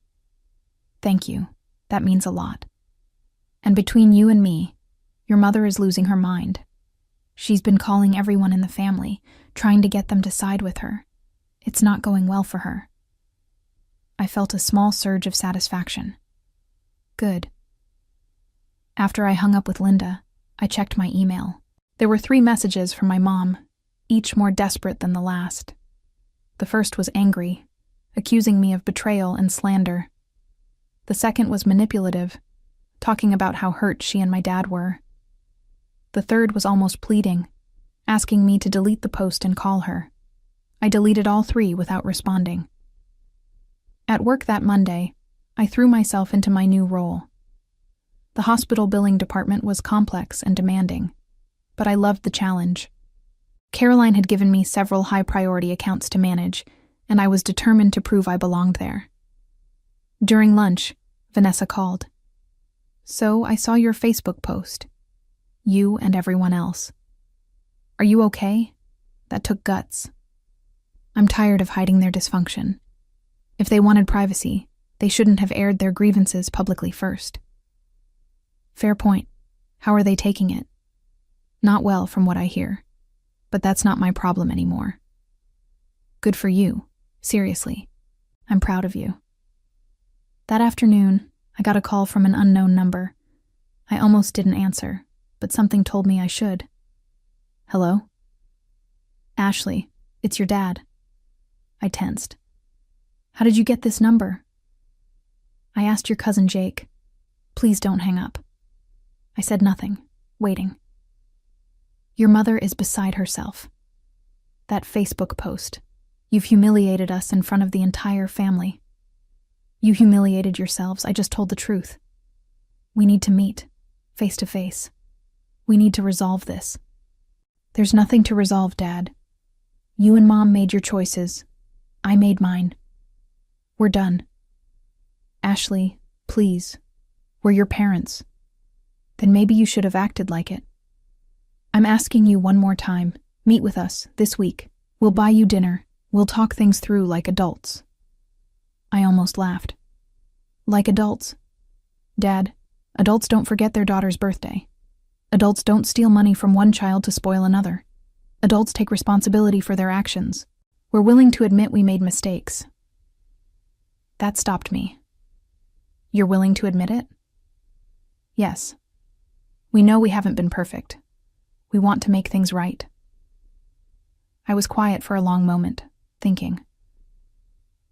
"Thank you. That means a lot. And between you and me, your mother is losing her mind. She's been calling everyone in the family, trying to get them to side with her. It's not going well for her." I felt a small surge of satisfaction. Good. After I hung up with Linda, I checked my email. There were 3 messages from my mom, each more desperate than the last. The first was angry, accusing me of betrayal and slander. The second was manipulative, talking about how hurt she and my dad were. The third was almost pleading, asking me to delete the post and call her. I deleted all 3 without responding. At work that Monday, I threw myself into my new role. The hospital billing department was complex and demanding, but I loved the challenge. Caroline had given me several high-priority accounts to manage, and I was determined to prove I belonged there. During lunch, Vanessa called. "So I saw your Facebook post. You and everyone else. Are you okay? That took guts. I'm tired of hiding their dysfunction. If they wanted privacy, they shouldn't have aired their grievances publicly first." "Fair point. How are they taking it?" "Not well, from what I hear. But that's not my problem anymore." "Good for you. Seriously. I'm proud of you." That afternoon, I got a call from an unknown number. I almost didn't answer, but something told me I should. "Hello?" "Ashley, it's your dad." I tensed. "How did you get this number?" "I asked your cousin Jake. Please don't hang up." I said nothing, waiting. "Your mother is beside herself. That Facebook post. You've humiliated us in front of the entire family. You humiliated yourselves. I just told the truth. We need to meet, face to face. We need to resolve this." "There's nothing to resolve, Dad. You and Mom made your choices. I made mine. We're done." "Ashley, please. We're your parents. Then maybe you should have acted like it. I'm asking you one more time. Meet with us this week. We'll buy you dinner. We'll talk things through like adults." I almost laughed. "Like adults? Dad, adults don't forget their daughter's birthday. Adults don't steal money from one child to spoil another. Adults take responsibility for their actions. We're willing to admit we made mistakes." That stopped me. "You're willing to admit it?" "Yes. We know we haven't been perfect. We want to make things right." I was quiet for a long moment, thinking.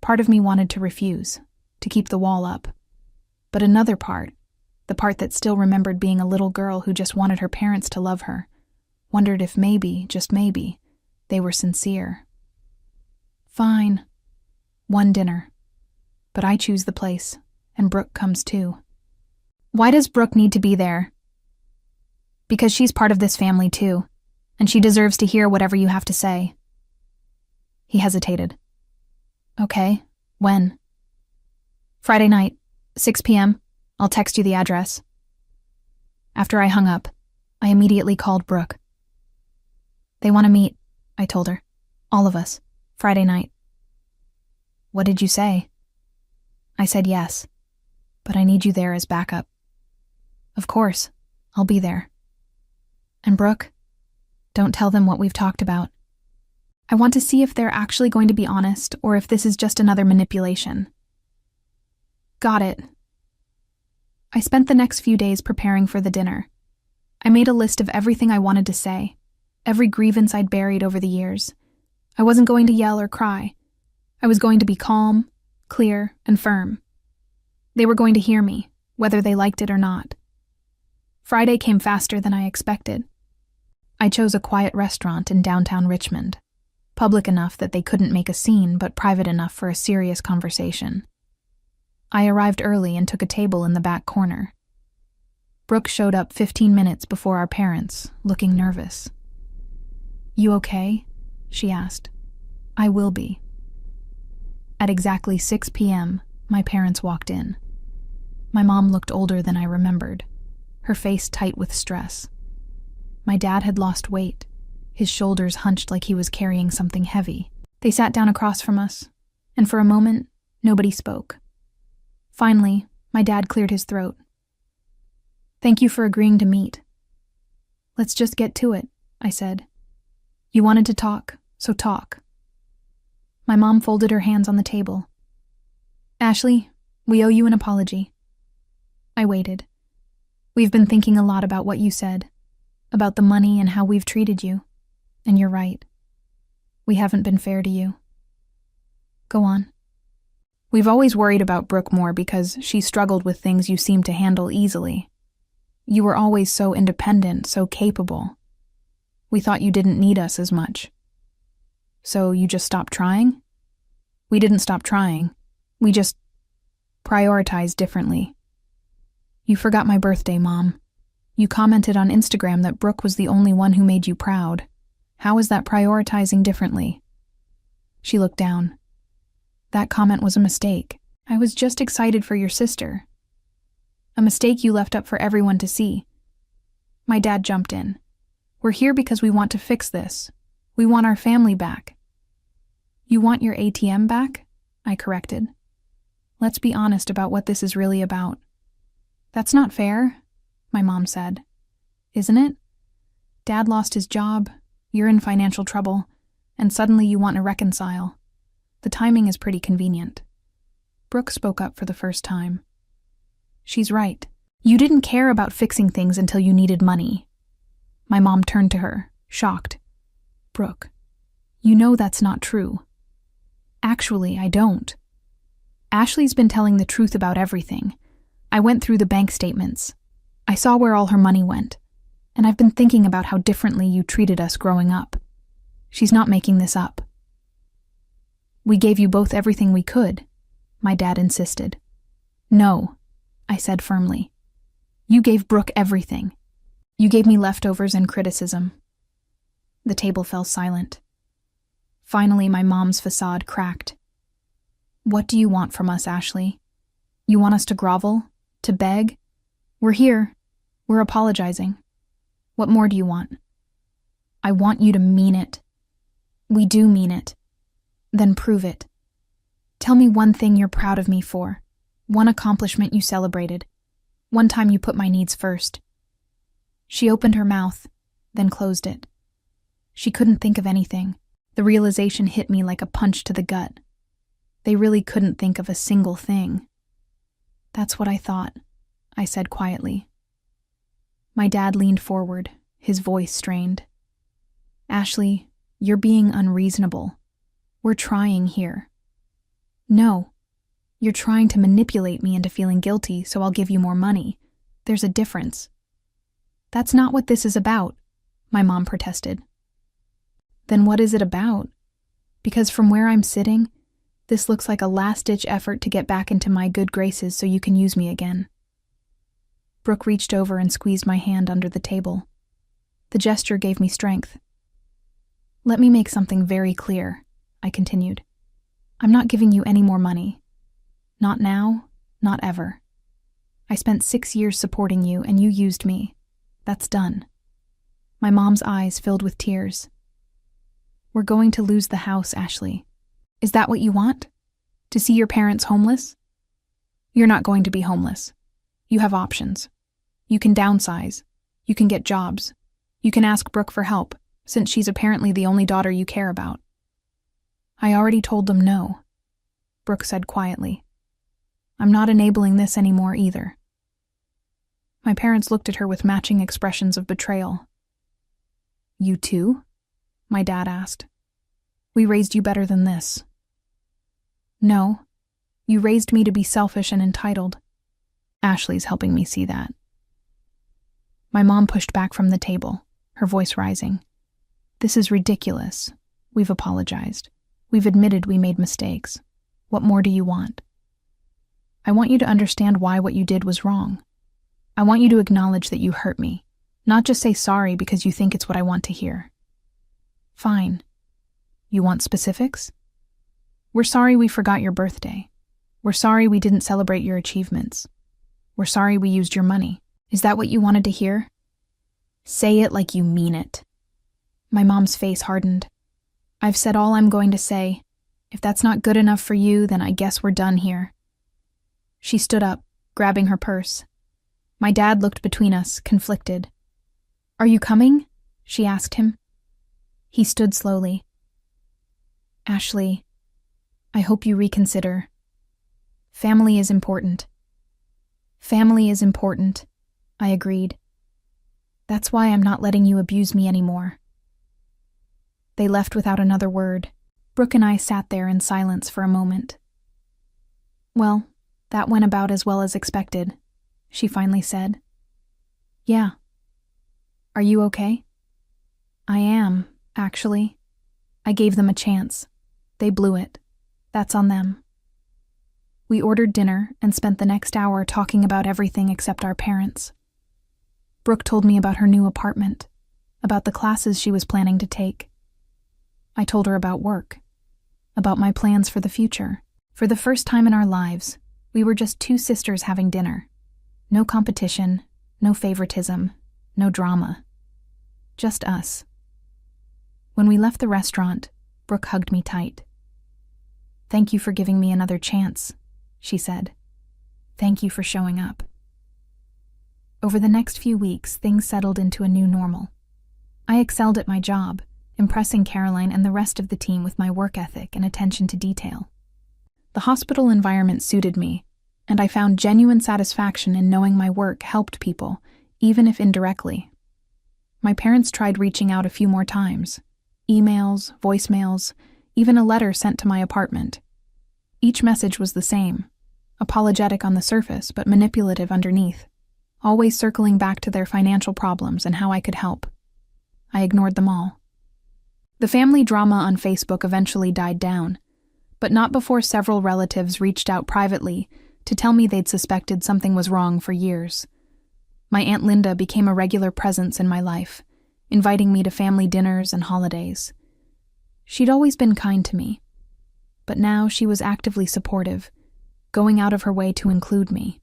Part of me wanted to refuse, to keep the wall up. But another part, the part that still remembered being a little girl who just wanted her parents to love her, wondered if maybe, just maybe, they were sincere. "Fine. One dinner. But I choose the place, and Brooke comes too. Why does Brooke need to be there? Because she's part of this family too, and she deserves to hear whatever you have to say. He hesitated. Okay, when? Friday night, 6 p.m. I'll text you the address. After I hung up, I immediately called Brooke. They want to meet, I told her. All of us. Friday night. What did you say? I said yes, but I need you there as backup. Of course, I'll be there. And Brooke, don't tell them what we've talked about. I want to see if they're actually going to be honest or if this is just another manipulation. Got it. I spent the next few days preparing for the dinner. I made a list of everything I wanted to say, every grievance I'd buried over the years. I wasn't going to yell or cry. I was going to be calm, clear, and firm. They were going to hear me, whether they liked it or not. Friday came faster than I expected. I chose a quiet restaurant in downtown Richmond, public enough that they couldn't make a scene, but private enough for a serious conversation. I arrived early and took a table in the back corner. Brooke showed up 15 minutes before our parents, looking nervous. You okay? She asked. I will be. At exactly 6 p.m., my parents walked in. My mom looked older than I remembered, her face tight with stress. My dad had lost weight, his shoulders hunched like he was carrying something heavy. They sat down across from us, and for a moment, nobody spoke. Finally, my dad cleared his throat. Thank you for agreeing to meet. Let's just get to it, I said. You wanted to talk, so talk. My mom folded her hands on the table. Ashley, we owe you an apology. I waited. We've been thinking a lot about what you said, about the money and how we've treated you. And you're right. We haven't been fair to you. Go on. We've always worried about Brooke more because she struggled with things you seemed to handle easily. You were always so independent, so capable. We thought you didn't need us as much. So you just stopped trying? We didn't stop trying. We just prioritized differently. You forgot my birthday, Mom. You commented on Instagram that Brooke was the only one who made you proud. How is that prioritizing differently? She looked down. That comment was a mistake. I was just excited for your sister. A mistake you left up for everyone to see. My dad jumped in. We're here because we want to fix this. We want our family back. You want your ATM back? I corrected. Let's be honest about what this is really about. That's not fair, my mom said. Isn't it? Dad lost his job, you're in financial trouble, and suddenly you want to reconcile. The timing is pretty convenient. Brooke spoke up for the first time. She's right. You didn't care about fixing things until you needed money. My mom turned to her, shocked. Brooke, you know that's not true. Actually, I don't. Ashley's been telling the truth about everything. I went through the bank statements. I saw where all her money went. And I've been thinking about how differently you treated us growing up. She's not making this up. We gave you both everything we could, my dad insisted. No, I said firmly. You gave Brooke everything. You gave me leftovers and criticism. The table fell silent. Finally, my mom's facade cracked. What do you want from us, Ashley? You want us to grovel? To beg? We're here. We're apologizing. What more do you want? I want you to mean it. We do mean it. Then prove it. Tell me one thing you're proud of me for. One accomplishment you celebrated. One time you put my needs first. She opened her mouth, then closed it. She couldn't think of anything. The realization hit me like a punch to the gut. They really couldn't think of a single thing. That's what I thought, I said quietly. My dad leaned forward, his voice strained. Ashley, you're being unreasonable. We're trying here. No, you're trying to manipulate me into feeling guilty so I'll give you more money. There's a difference. That's not what this is about, my mom protested. Then what is it about? Because from where I'm sitting, This looks like a last-ditch effort to get back into my good graces so you can use me again. Brooke reached over and squeezed my hand under the table. The gesture gave me strength. Let me make something very clear, I continued. I'm not giving you any more money. Not now, not ever. I spent 6 years supporting you and you used me. That's done. My mom's eyes filled with tears. We're going to lose the house, Ashley. Is that what you want? To see your parents homeless? You're not going to be homeless. You have options. You can downsize. You can get jobs. You can ask Brooke for help, since she's apparently the only daughter you care about. I already told them no, Brooke said quietly. I'm not enabling this anymore either. My parents looked at her with matching expressions of betrayal. You too? My dad asked. We raised you better than this. No, you raised me to be selfish and entitled. Ashley's helping me see that. My mom pushed back from the table, her voice rising. This is ridiculous. We've apologized. We've admitted we made mistakes. What more do you want? I want you to understand why what you did was wrong. I want you to acknowledge that you hurt me, not just say sorry because you think it's what I want to hear. Fine. You want specifics? We're sorry we forgot your birthday. We're sorry we didn't celebrate your achievements. We're sorry we used your money. Is that what you wanted to hear? Say it like you mean it. My mom's face hardened. I've said all I'm going to say. If that's not good enough for you, then I guess we're done here. She stood up, grabbing her purse. My dad looked between us, conflicted. Are you coming? She asked him. He stood slowly. Ashley, I hope you reconsider. Family is important. Family is important, I agreed. That's why I'm not letting you abuse me anymore. They left without another word. Brooke and I sat there in silence for a moment. Well, that went about as well as expected, she finally said. Yeah. Are you okay? I am, actually. I gave them a chance. They blew it. That's on them. We ordered dinner and spent the next hour talking about everything except our parents. Brooke told me about her new apartment, about the classes she was planning to take. I told her about work, about my plans for the future. For the first time in our lives, we were just two sisters having dinner. No competition, no favoritism, no drama. Just us. When we left the restaurant, Brooke hugged me tight. Thank you for giving me another chance, she said. Thank you for showing up. Over the next few weeks, things settled into a new normal. I excelled at my job, impressing Caroline and the rest of the team with my work ethic and attention to detail. The hospital environment suited me, and I found genuine satisfaction in knowing my work helped people, even if indirectly. My parents tried reaching out a few more times. Emails, voicemails, even a letter sent to my apartment. Each message was the same, apologetic on the surface but manipulative underneath, always circling back to their financial problems and how I could help. I ignored them all. The family drama on Facebook eventually died down, but not before several relatives reached out privately to tell me they'd suspected something was wrong for years. My Aunt Linda became a regular presence in my life, inviting me to family dinners and holidays. She'd always been kind to me, but now she was actively supportive, going out of her way to include me.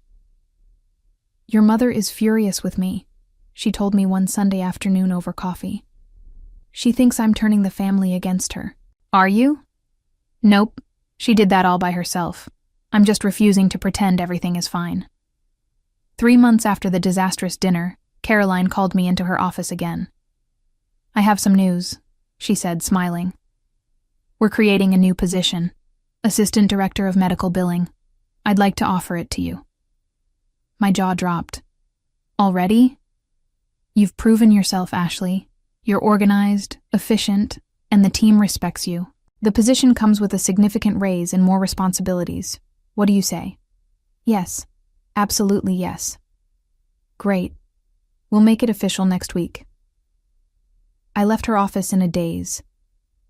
Your mother is furious with me, she told me one Sunday afternoon over coffee. She thinks I'm turning the family against her. Are you? Nope, she did that all by herself. I'm just refusing to pretend everything is fine. 3 months after the disastrous dinner, Caroline called me into her office again. I have some news, she said, smiling. We're creating a new position, Assistant Director of Medical Billing. I'd like to offer it to you. My jaw dropped. Already? You've proven yourself, Ashley. You're organized, efficient, and the team respects you. The position comes with a significant raise and more responsibilities. What do you say? Yes. Absolutely yes. Great. We'll make it official next week. I left her office in a daze.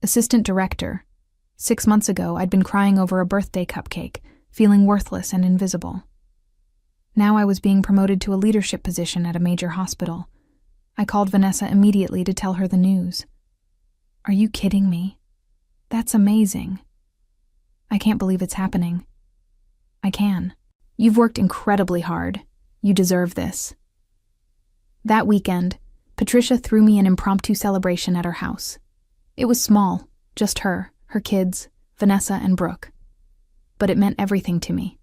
Assistant director. 6 months ago, I'd been crying over a birthday cupcake, feeling worthless and invisible. Now I was being promoted to a leadership position at a major hospital. I called Vanessa immediately to tell her the news. Are you kidding me? That's amazing. I can't believe it's happening. I can. You've worked incredibly hard. You deserve this. That weekend, Patricia threw me an impromptu celebration at her house. It was small, just her kids, Vanessa and Brooke. But it meant everything to me.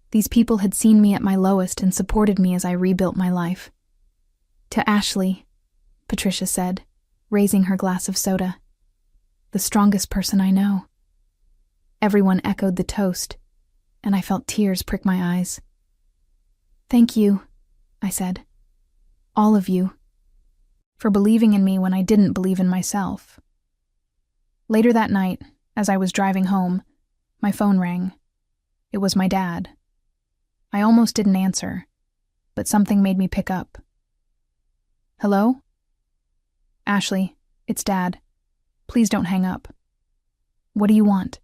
These people had seen me at my lowest and supported me as I rebuilt my life. To Ashley, Patricia said, raising her glass of soda. The strongest person I know. Everyone echoed the toast, and I felt tears prick my eyes. Thank you, I said. All of you. For believing in me when I didn't believe in myself. Later that night, as I was driving home, my phone rang. It was my dad. I almost didn't answer, but something made me pick up. Hello? Ashley, it's Dad. Please don't hang up. What do you want?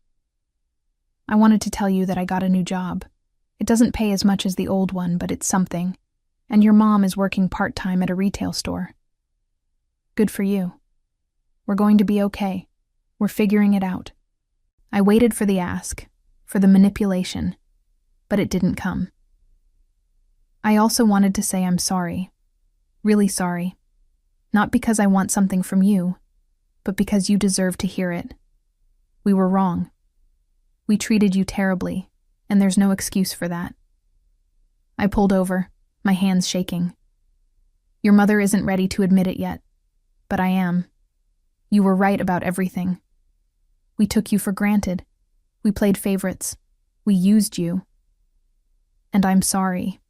I wanted to tell you that I got a new job. It doesn't pay as much as the old one, but it's something. And your mom is working part-time at a retail store. Good for you. We're going to be okay. We're figuring it out. I waited for the ask, for the manipulation, but it didn't come. I also wanted to say I'm sorry. Really sorry. Not because I want something from you, but because you deserve to hear it. We were wrong. We treated you terribly, and there's no excuse for that. I pulled over, my hands shaking. Your mother isn't ready to admit it yet, but I am. You were right about everything. We took you for granted. We played favorites. We used you. And I'm sorry.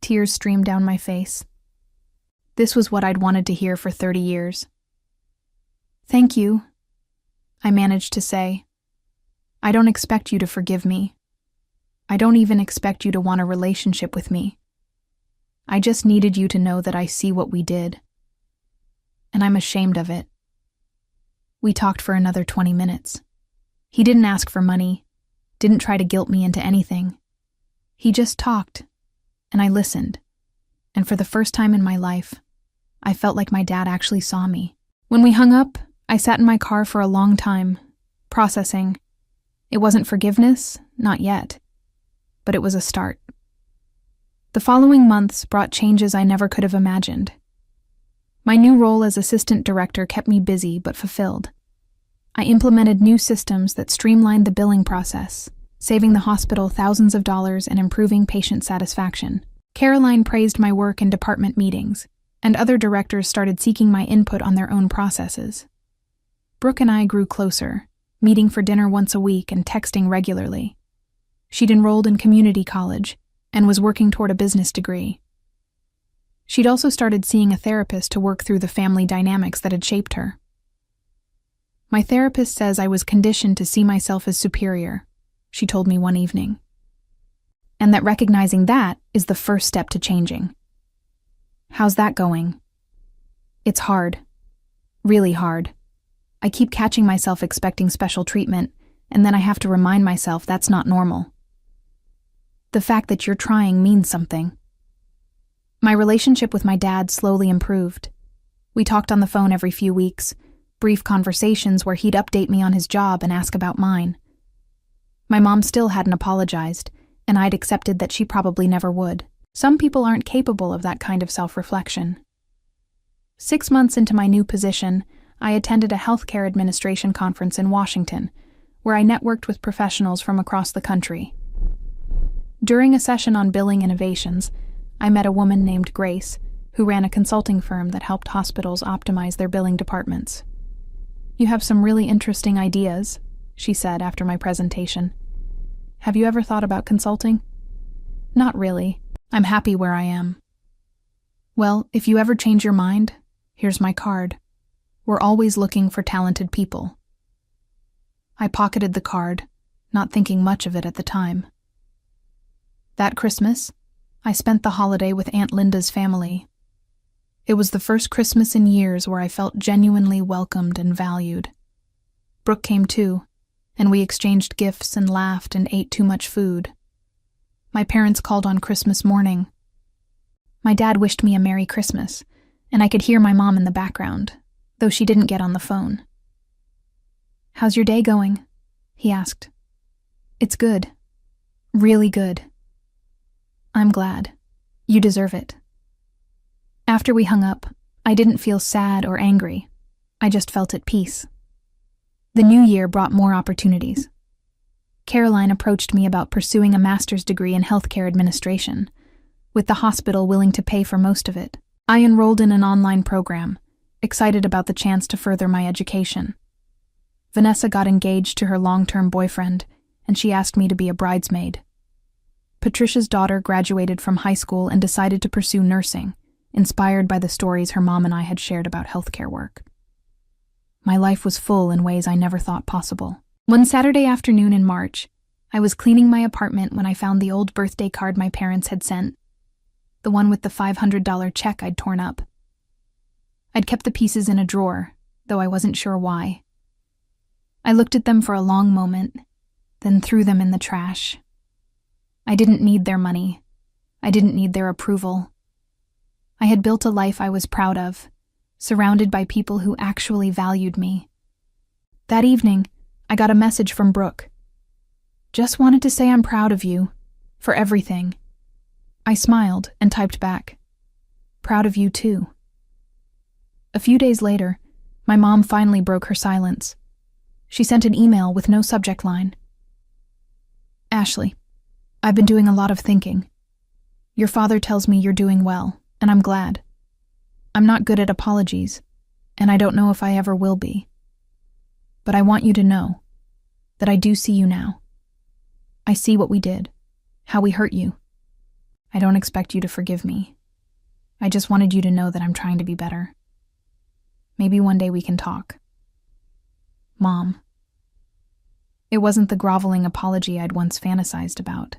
Tears streamed down my face. This was what I'd wanted to hear for 30 years. Thank you, I managed to say. I don't expect you to forgive me. I don't even expect you to want a relationship with me. I just needed you to know that I see what we did. And I'm ashamed of it. We talked for another 20 minutes. He didn't ask for money, didn't try to guilt me into anything. He just talked, and I listened. And for the first time in my life, I felt like my dad actually saw me. When we hung up, I sat in my car for a long time, processing. It wasn't forgiveness, not yet. But it was a start. The following months brought changes I never could have imagined. My new role as assistant director kept me busy but fulfilled. I implemented new systems that streamlined the billing process, saving the hospital thousands of dollars and improving patient satisfaction. Caroline praised my work in department meetings, and other directors started seeking my input on their own processes. Brooke and I grew closer, meeting for dinner once a week and texting regularly. She'd enrolled in community college and was working toward a business degree. She'd also started seeing a therapist to work through the family dynamics that had shaped her. My therapist says I was conditioned to see myself as superior, she told me one evening. And that recognizing that is the first step to changing. How's that going? It's hard. Really hard. I keep catching myself expecting special treatment, and then I have to remind myself that's not normal. The fact that you're trying means something. My relationship with my dad slowly improved. We talked on the phone every few weeks, brief conversations where he'd update me on his job and ask about mine. My mom still hadn't apologized, and I'd accepted that she probably never would. Some people aren't capable of that kind of self-reflection. 6 months into my new position, I attended a healthcare administration conference in Washington, where I networked with professionals from across the country. During a session on billing innovations, I met a woman named Grace, who ran a consulting firm that helped hospitals optimize their billing departments. You have some really interesting ideas, she said after my presentation. Have you ever thought about consulting? Not really. I'm happy where I am. Well, if you ever change your mind, here's my card. We're always looking for talented people. I pocketed the card, not thinking much of it at the time. That Christmas, I spent the holiday with Aunt Linda's family. It was the first Christmas in years where I felt genuinely welcomed and valued. Brooke came too, and we exchanged gifts and laughed and ate too much food. My parents called on Christmas morning. My dad wished me a Merry Christmas, and I could hear my mom in the background, though she didn't get on the phone. "How's your day going?" he asked. "It's good. Really good." "I'm glad. You deserve it." After we hung up, I didn't feel sad or angry. I just felt at peace. The new year brought more opportunities. Caroline approached me about pursuing a master's degree in healthcare administration, with the hospital willing to pay for most of it. I enrolled in an online program, excited about the chance to further my education. Vanessa got engaged to her long-term boyfriend, and she asked me to be a bridesmaid. Patricia's daughter graduated from high school and decided to pursue nursing, inspired by the stories her mom and I had shared about healthcare work. My life was full in ways I never thought possible. One Saturday afternoon in March, I was cleaning my apartment when I found the old birthday card my parents had sent, the one with the $500 check I'd torn up. I'd kept the pieces in a drawer, though I wasn't sure why. I looked at them for a long moment, then threw them in the trash. I didn't need their money. I didn't need their approval. I had built a life I was proud of, surrounded by people who actually valued me. That evening, I got a message from Brooke. "Just wanted to say I'm proud of you, for everything." I smiled and typed back, "Proud of you too." A few days later, my mom finally broke her silence. She sent an email with no subject line. "Ashley, I've been doing a lot of thinking. Your father tells me you're doing well, and I'm glad. I'm not good at apologies, and I don't know if I ever will be. But I want you to know that I do see you now. I see what we did, how we hurt you. I don't expect you to forgive me. I just wanted you to know that I'm trying to be better. Maybe one day we can talk. Mom." It wasn't the groveling apology I'd once fantasized about.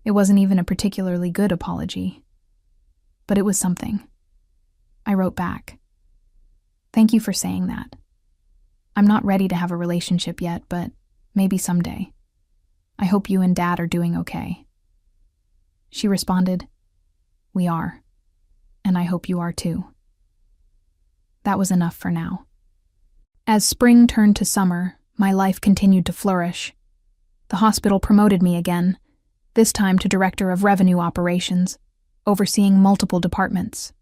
It wasn't even a particularly good apology. But it was something. I wrote back, "Thank you for saying that. I'm not ready to have a relationship yet, but maybe someday. I hope you and Dad are doing okay." She responded, "We are, and I hope you are too." That was enough for now. As spring turned to summer, my life continued to flourish. The hospital promoted me again, this time to Director of Revenue Operations, overseeing multiple departments.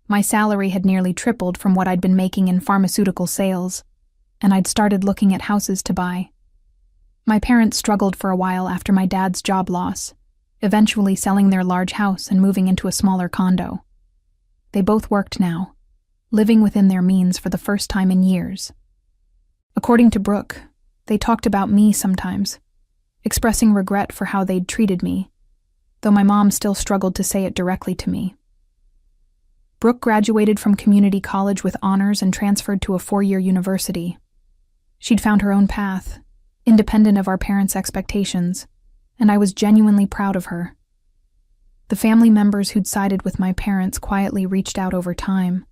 My salary had nearly tripled from what I'd been making in pharmaceutical sales, and I'd started looking at houses to buy. My parents struggled for a while after my dad's job loss, eventually selling their large house and moving into a smaller condo. They both worked now, living within their means for the first time in years. According to Brooke, they talked about me sometimes, expressing regret for how they'd treated me, though my mom still struggled to say it directly to me. Brooke graduated from community college with honors and transferred to a 4-year university. She'd found her own path, independent of our parents' expectations, and I was genuinely proud of her. The family members who'd sided with my parents quietly reached out over time,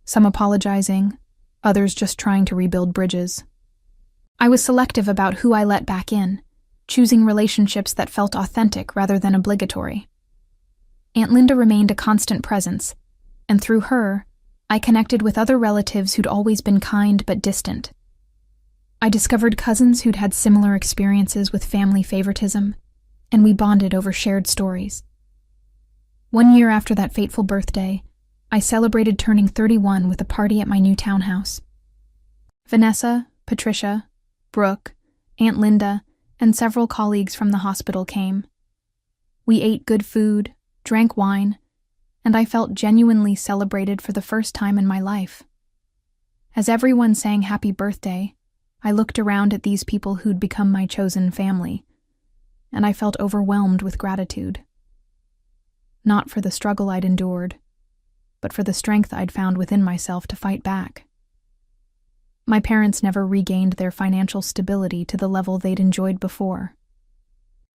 some apologizing, others just trying to rebuild bridges. I was selective about who I let back in, choosing relationships that felt authentic rather than obligatory. Aunt Linda remained a constant presence, and through her, I connected with other relatives who'd always been kind but distant. I discovered cousins who'd had similar experiences with family favoritism, and we bonded over shared stories. 1 year after that fateful birthday, I celebrated turning 31 with a party at my new townhouse. Vanessa, Patricia, Brooke, Aunt Linda, and several colleagues from the hospital came. We ate good food, drank wine, and I felt genuinely celebrated for the first time in my life. As everyone sang happy birthday, I looked around at these people who'd become my chosen family, and I felt overwhelmed with gratitude. Not for the struggle I'd endured, but for the strength I'd found within myself to fight back. My parents never regained their financial stability to the level they'd enjoyed before.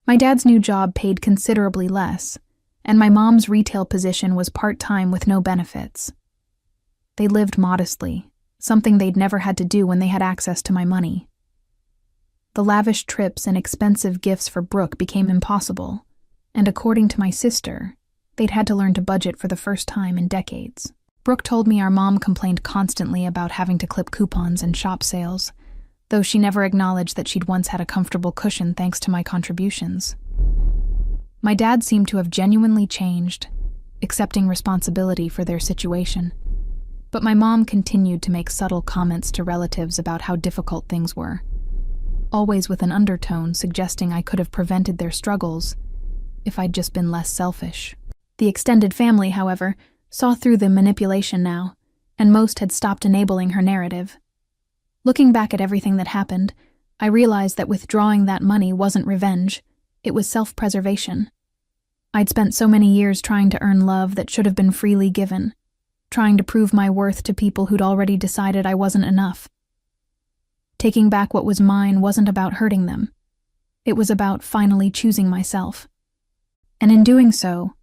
My dad's new job paid considerably less, and my mom's retail position was part-time with no benefits. They lived modestly, something they'd never had to do when they had access to my money. The lavish trips and expensive gifts for Brooke became impossible, and according to my sister, they'd had to learn to budget for the first time in decades. Brooke told me our mom complained constantly about having to clip coupons and shop sales, though she never acknowledged that she'd once had a comfortable cushion thanks to my contributions. My dad seemed to have genuinely changed, accepting responsibility for their situation. But my mom continued to make subtle comments to relatives about how difficult things were, always with an undertone suggesting I could have prevented their struggles if I'd just been less selfish. The extended family, however, saw through the manipulation now, and most had stopped enabling her narrative. Looking back at everything that happened, I realized that withdrawing that money wasn't revenge, it was self-preservation. I'd spent so many years trying to earn love that should have been freely given, trying to prove my worth to people who'd already decided I wasn't enough. Taking back what was mine wasn't about hurting them. It was about finally choosing myself. And in doing so,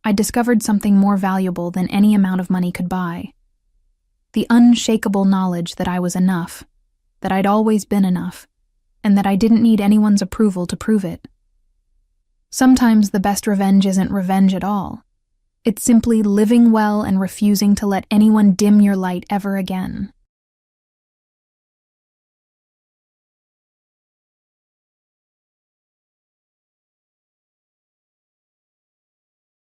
I discovered something more valuable than any amount of money could buy. The unshakable knowledge that I was enough, that I'd always been enough, and that I didn't need anyone's approval to prove it. Sometimes the best revenge isn't revenge at all. It's simply living well and refusing to let anyone dim your light ever again.